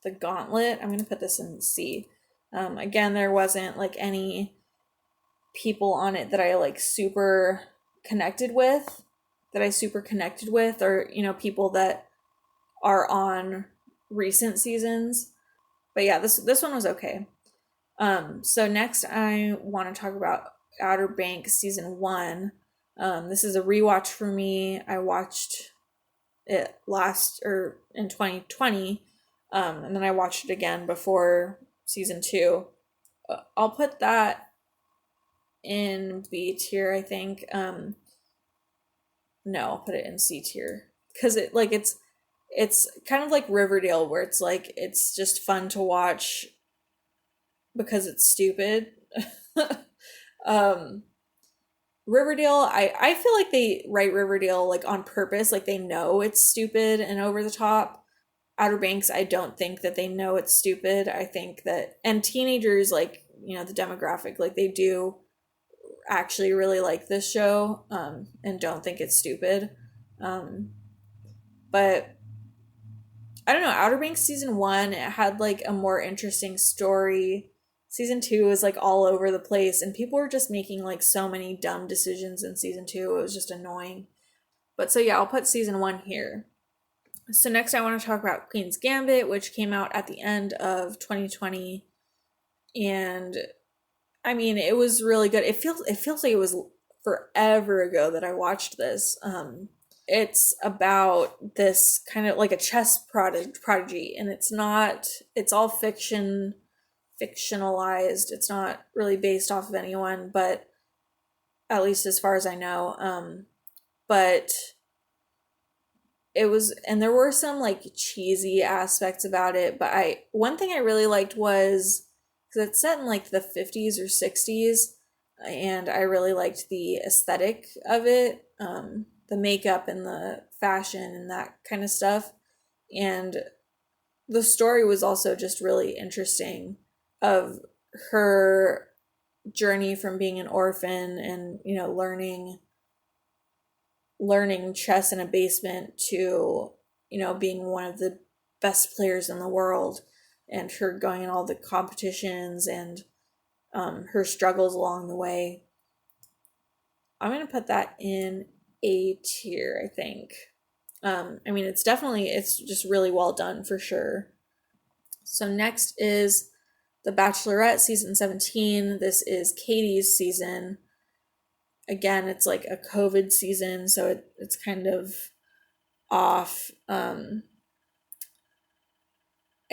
A: the Gauntlet. I'm going to put this in C. Again, there wasn't like any people on it that I like super connected with, or, people that are on recent seasons. But yeah, this one was okay. So next I want to talk about Outer Banks season 1. This is a rewatch for me. I watched it in 2020, and then I watched it again before season 2. I'll put that in B tier, I think. No, I'll put it in C tier because it's kind of like Riverdale, where it's like it's just fun to watch because it's stupid. Riverdale, I feel like they write Riverdale like on purpose, like they know it's stupid and over the top. Outer Banks, I don't think that they know it's stupid. I think that, and teenagers, like, the demographic, like they do actually really like this show, and don't think it's stupid. But I don't know, Outer Banks season 1, it had like a more interesting story. Season 2 is like all over the place, and people were just making like so many dumb decisions in season 2. It was just annoying. But so yeah, I'll put season 1 here. So next I want to talk about Queen's Gambit, which came out at the end of 2020. And I mean, it was really good. It feels like it was forever ago that I watched this. It's about this kind of like a chess prodigy, and it's all fictionalized. It's not really based off of anyone, but at least as far as I know. But it was, and there were some like cheesy aspects about it, but one thing I really liked was, because it's set in like the 50s or 60s, and I really liked the aesthetic of it, the makeup and the fashion and that kind of stuff. And the story was also just really interesting, of her journey from being an orphan and, you know, learning chess in a basement to, you know, being one of the best players in the world, and her going in all the competitions, and her struggles along the way. I'm going to put that in A tier, I think. I mean, it's just really well done for sure. So next is The Bachelorette season 17. This is Katie's season. Again, it's like a COVID season, so it's kind of off. I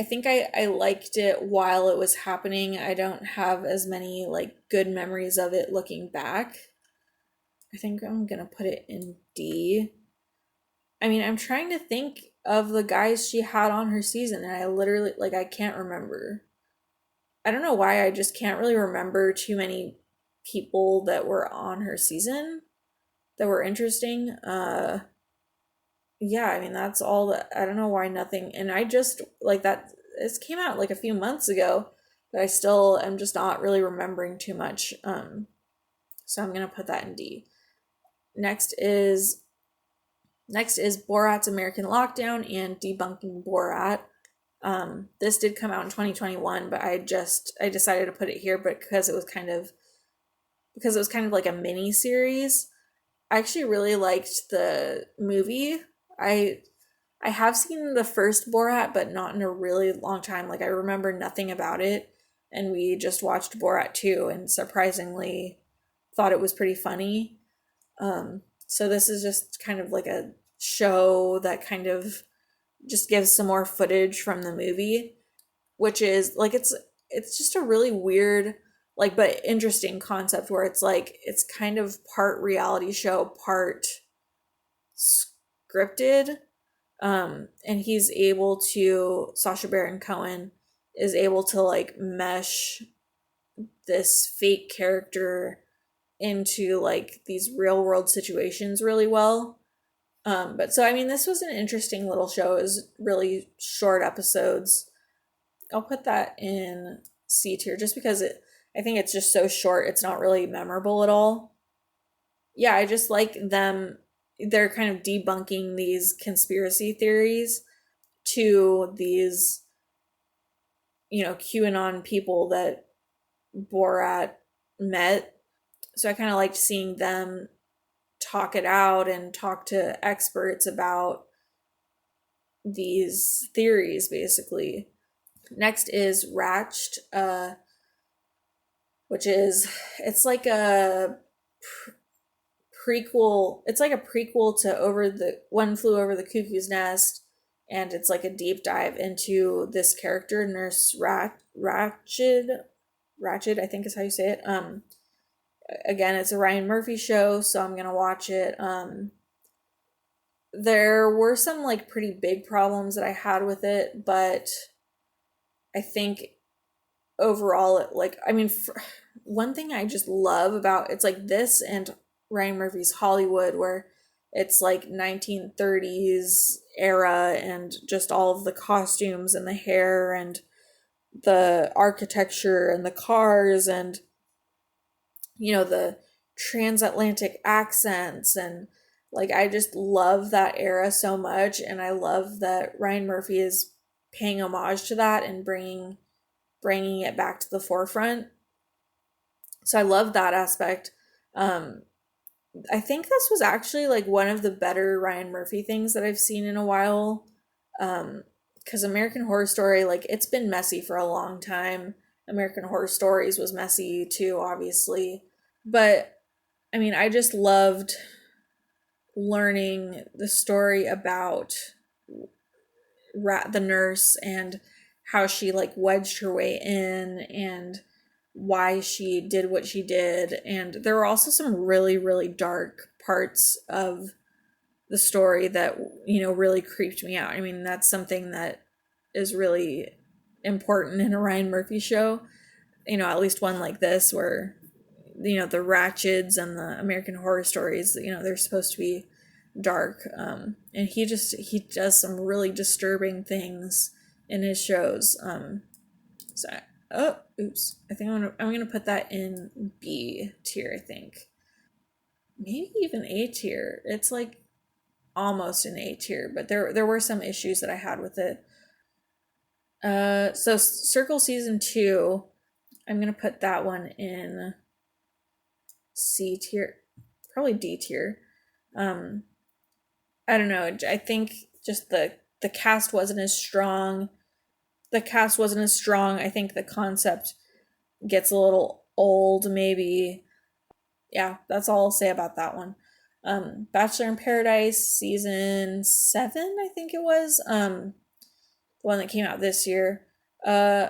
A: think I liked it while it was happening. I don't have as many like good memories of it looking back. I think I'm gonna put it in D. I mean, I'm trying to think of the guys she had on her season, and I literally, like, I can't remember. I don't know why, I just can't really remember too many people that were on her season that were interesting. Yeah, I mean, that's all that, I don't know why nothing, and I just, like, that, this came out like a few months ago, but I still am just not really remembering too much. So I'm gonna put that in D. Next is Borat's American Lockdown and Debunking Borat. This did come out in 2021, but I decided to put it here because it was kind of like a mini series. I actually really liked the movie. I have seen the first Borat, but not in a really long time. Like, I remember nothing about it, and we just watched Borat 2 and surprisingly thought it was pretty funny. So this is just kind of like a show that kind of just gives some more footage from the movie, which is like, it's just a really weird, like, but interesting concept, where it's like, it's kind of part reality show, part scripted. And he's able to, Sacha Baron Cohen is able to like mesh this fake character into like these real world situations really well. But so, I mean, this was an interesting little show. It was really short episodes. I'll put that in C tier just because I think it's just so short. It's not really memorable at all. Yeah, I just like them. They're kind of debunking these conspiracy theories to these, you know, QAnon people that Borat met. So I kind of liked seeing them talk it out and talk to experts about these theories, basically. Next is Ratched, which is, it's like a prequel. It's like a prequel to One Flew Over the Cuckoo's Nest, and it's like a deep dive into this character, Nurse Ratched, I think is how you say it. Again, it's a Ryan Murphy show, so I'm gonna watch it. There were some like pretty big problems that I had with it, but I think overall, like, I mean, one thing I just love about it's like this and Ryan Murphy's Hollywood, where it's like 1930s era, and just all of the costumes and the hair and the architecture and the cars, and, you know, the transatlantic accents, and like, I just love that era so much, and I love that Ryan Murphy is paying homage to that and bringing it back to the forefront. So I love that aspect. I think this was actually like one of the better Ryan Murphy things that I've seen in a while. Because American Horror Story, like, it's been messy for a long time. American Horror Stories was messy too, obviously. But I mean, I just loved learning the story about the nurse, and how she like wedged her way in, and why she did what she did. And there were also some really, really dark parts of the story that, you know, really creeped me out. I mean, that's something that is really important in a Ryan Murphy show, you know, at least one like this, where the Ratcheds and the American Horror Stories, they're supposed to be dark. And he does some really disturbing things in his shows. So oops. I think I'm gonna put that in B tier, I think. Maybe even A tier. It's like almost an A tier, but there were some issues that I had with it. So Circle season 2, I'm gonna put that one in C tier, probably D tier. I don't know. I think just the cast wasn't as strong. I think the concept gets a little old, maybe. Yeah, that's all I'll say about that one. Bachelor in Paradise season 7, I think it was. The one that came out this year. I'm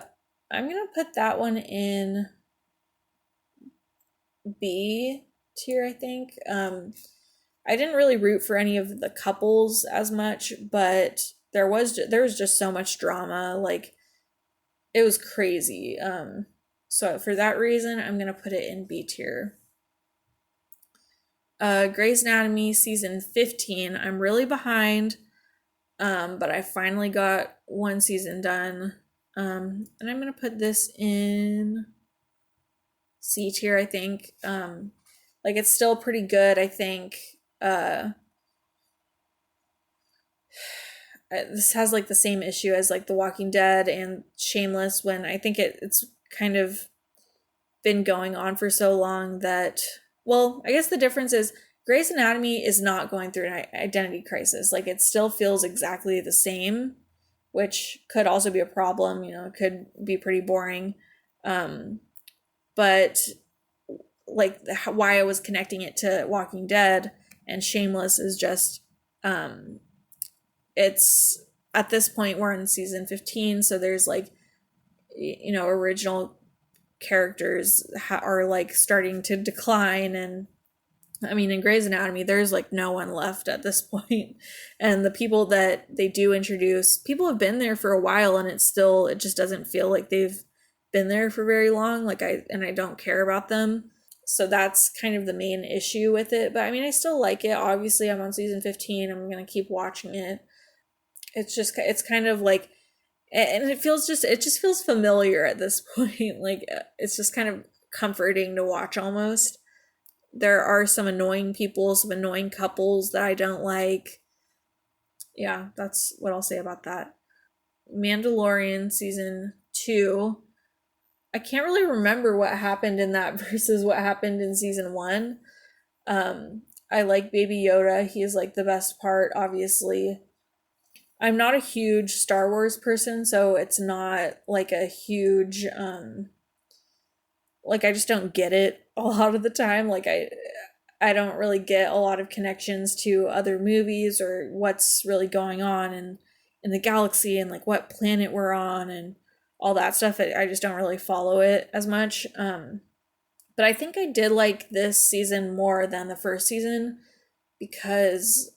A: gonna put that one in B tier, I think. I didn't really root for any of the couples as much, but there was just so much drama. Like, it was crazy. So for that reason, I'm gonna put it in B tier. Grey's Anatomy season 15. I'm really behind, but I finally got one season done. And I'm gonna put this in C tier, I think. Like, it's still pretty good, I think. This has like the same issue as like The Walking Dead and Shameless, when I think it's kind of been going on for so long that, well, I guess the difference is Grey's Anatomy is not going through an identity crisis. Like, it still feels exactly the same, which could also be a problem. It could be pretty boring. But like, why I was connecting it to Walking Dead and Shameless is just, it's at this point we're in season 15, so there's like, original characters are like starting to decline. And I mean, in Grey's Anatomy, there's like no one left at this point. And the people that they do introduce, people have been there for a while, and it just doesn't feel like they've been there for very long. Like, I don't care about them. So that's kind of the main issue with it. But I mean, I still like it. Obviously, I'm on season 15. I'm going to keep watching it. It's kind of like, and it just feels familiar at this point. Like, it's just kind of comforting to watch almost. There are some annoying people, some annoying couples that I don't like. Yeah, that's what I'll say about that. Mandalorian season 2. I can't really remember what happened in that versus what happened in season 1. I like Baby Yoda. He's like the best part, obviously. I'm not a huge Star Wars person, so it's not like a huge, like, I just don't get it a lot of the time. Like, I don't really get a lot of connections to other movies or what's really going on in the galaxy and like what planet we're on and all that stuff. I just don't really follow it as much. But I think I did like this season more than the first season because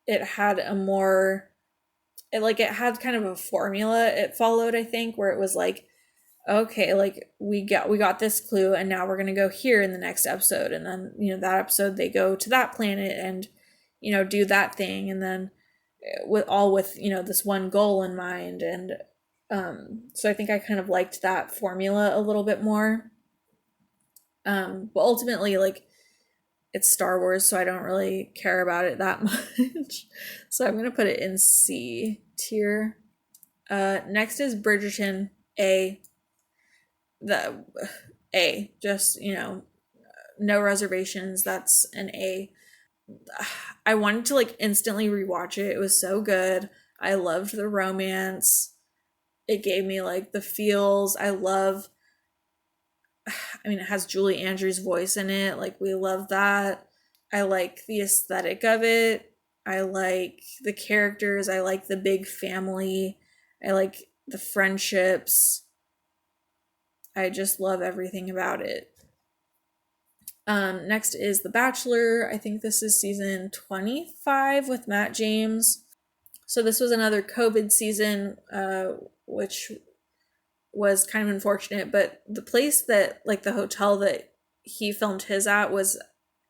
A: it had it had kind of a formula it followed, I think, where it was like, okay, like we got this clue, and now we're gonna go here in the next episode, and then that episode they go to that planet and do that thing, and then with this one goal in mind. And so I think I kind of liked that formula a little bit more. But ultimately, like, it's Star Wars, so I don't really care about it that much. So I'm gonna put it in C tier. Next is Bridgerton, A. Just no reservations. That's an A. I wanted to like instantly rewatch it. It was so good. I loved the romance. It gave me like the feels. It has Julie Andrews' voice in it. Like, we love that. I like the aesthetic of it. I like the characters. I like the big family. I like the friendships. I just love everything about it. Next is The Bachelor. I think this is season 25 with Matt James. So this was another COVID season, which was kind of unfortunate, but the place that, like, the hotel that he filmed his at was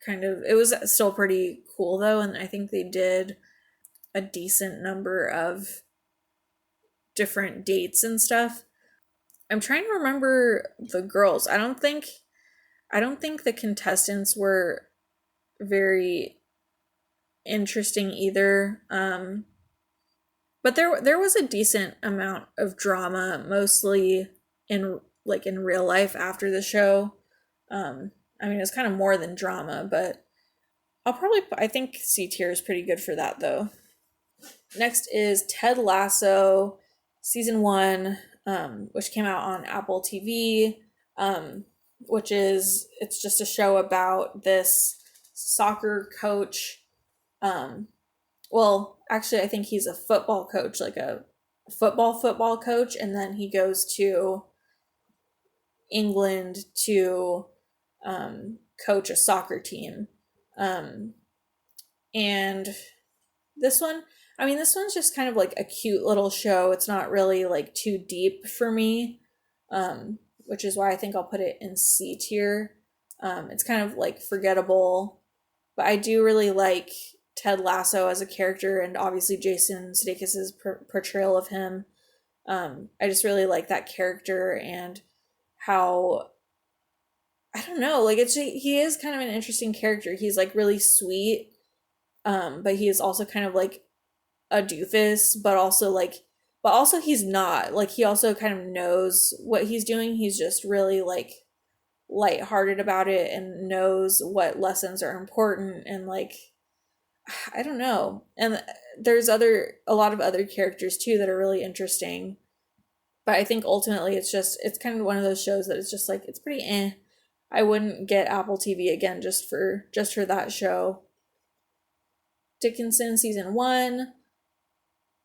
A: it was still pretty cool though, and I think they did a decent number of different dates and stuff. I'm trying to remember the girls. I don't think the contestants were very interesting either. But there was a decent amount of drama, mostly in real life after the show. I mean, it's kind of more than drama, but I think C tier is pretty good for that though. Next is Ted Lasso, season 1, which came out on Apple TV, it's just a show about this soccer coach. Well, actually, I think he's a football coach, like a football coach, and then he goes to England to coach a soccer team. And this one's just kind of like a cute little show. It's not really like too deep for me, which is why I think I'll put it in C tier. It's kind of like forgettable, but I do really like Ted Lasso as a character, and obviously Jason Sudeikis' portrayal of him. I just really like that character and how, I don't know, like he is kind of an interesting character. He's like really sweet, but he is also kind of like a doofus, but also he's not. Like he also kind of knows what he's doing. He's just really like lighthearted about it and knows what lessons are important, and like, I don't know. And there's a lot of other characters too that are really interesting. But I think ultimately it's kind of one of those shows that it's just like, it's pretty eh. I wouldn't get Apple TV again just for that show. Dickinson season 1.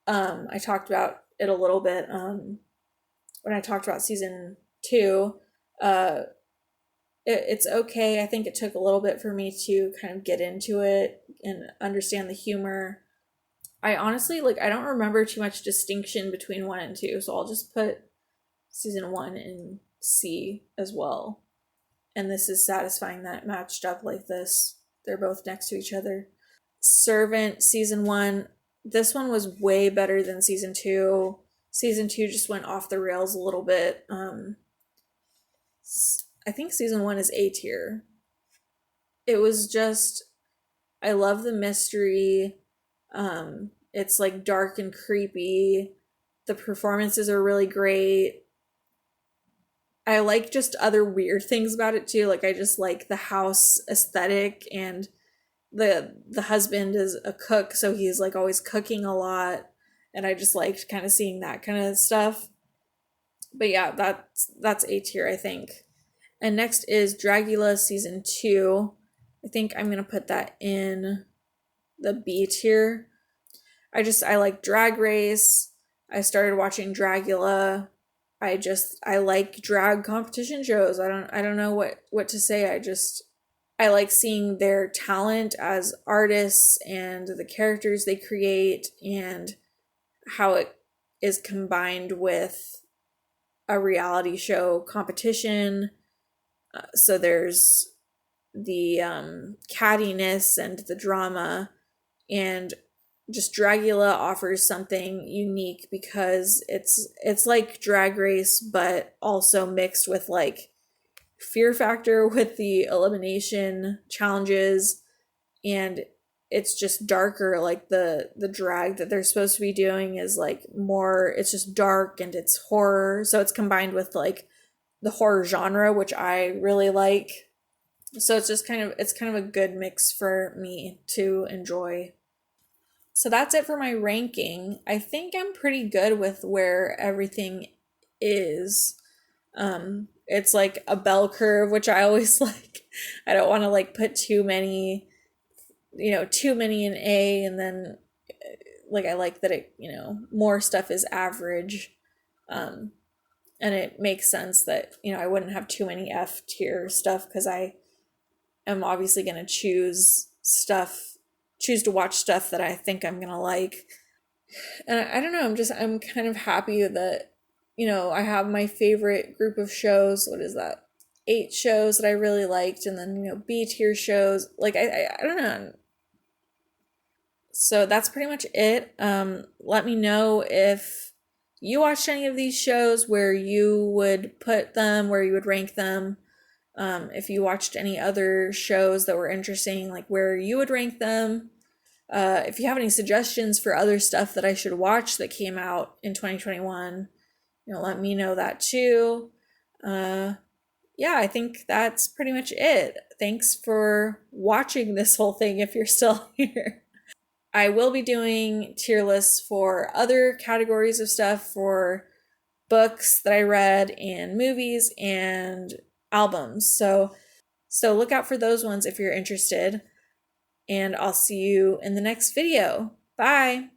A: I talked about it a little bit when I talked about season 2. It's okay. I think it took a little bit for me to kind of get into it and understand the humor. I honestly, I don't remember too much distinction between 1 and 2, so I'll just put season 1 in C as well. And this is satisfying that it matched up like this. They're both next to each other. Servant season 1. This one was way better than season 2. Season 2 just went off the rails a little bit. I think season 1 is A tier. It was just, I love the mystery. It's like dark and creepy. The performances are really great. I like just other weird things about it too. Like I just like the house aesthetic, and the husband is a cook, so he's like always cooking a lot, and I just liked kind of seeing that kind of stuff. But yeah, that's A tier, I think. And next is Dragula season 2. I think I'm gonna put that in the B tier. I like Drag Race. I started watching Dragula. I like drag competition shows. I don't know what to say. I like seeing their talent as artists and the characters they create and how it is combined with a reality show competition. So there's the cattiness and the drama, and just Dragula offers something unique because it's like Drag Race, but also mixed with like Fear Factor with the elimination challenges, and it's just darker. Like the drag that they're supposed to be doing is like more, it's just dark and it's horror, so it's combined with like the horror genre, which I really like. So it's kind of a good mix for me to enjoy. So that's it for my ranking. I think I'm pretty good with where everything is. It's like a bell curve, which I always like. I don't want to like put too many in A, and then I like that it, more stuff is average. And it makes sense that, I wouldn't have too many F tier stuff, because I am obviously going to choose to watch stuff that I think I'm going to like. And I don't know, I'm kind of happy that, I have my favorite group of shows. What is that? 8 shows that I really liked, and then, B tier shows. Like, I don't know. So that's pretty much it. Let me know if you watched any of these shows, where you would put them, where you would rank them. If you watched any other shows that were interesting, like where you would rank them. If you have any suggestions for other stuff that I should watch that came out in 2021, let me know that too. Yeah, I think that's pretty much it. Thanks for watching this whole thing if you're still here. I will be doing tier lists for other categories of stuff, for books that I read and movies and albums. So look out for those ones if you're interested. And I'll see you in the next video. Bye.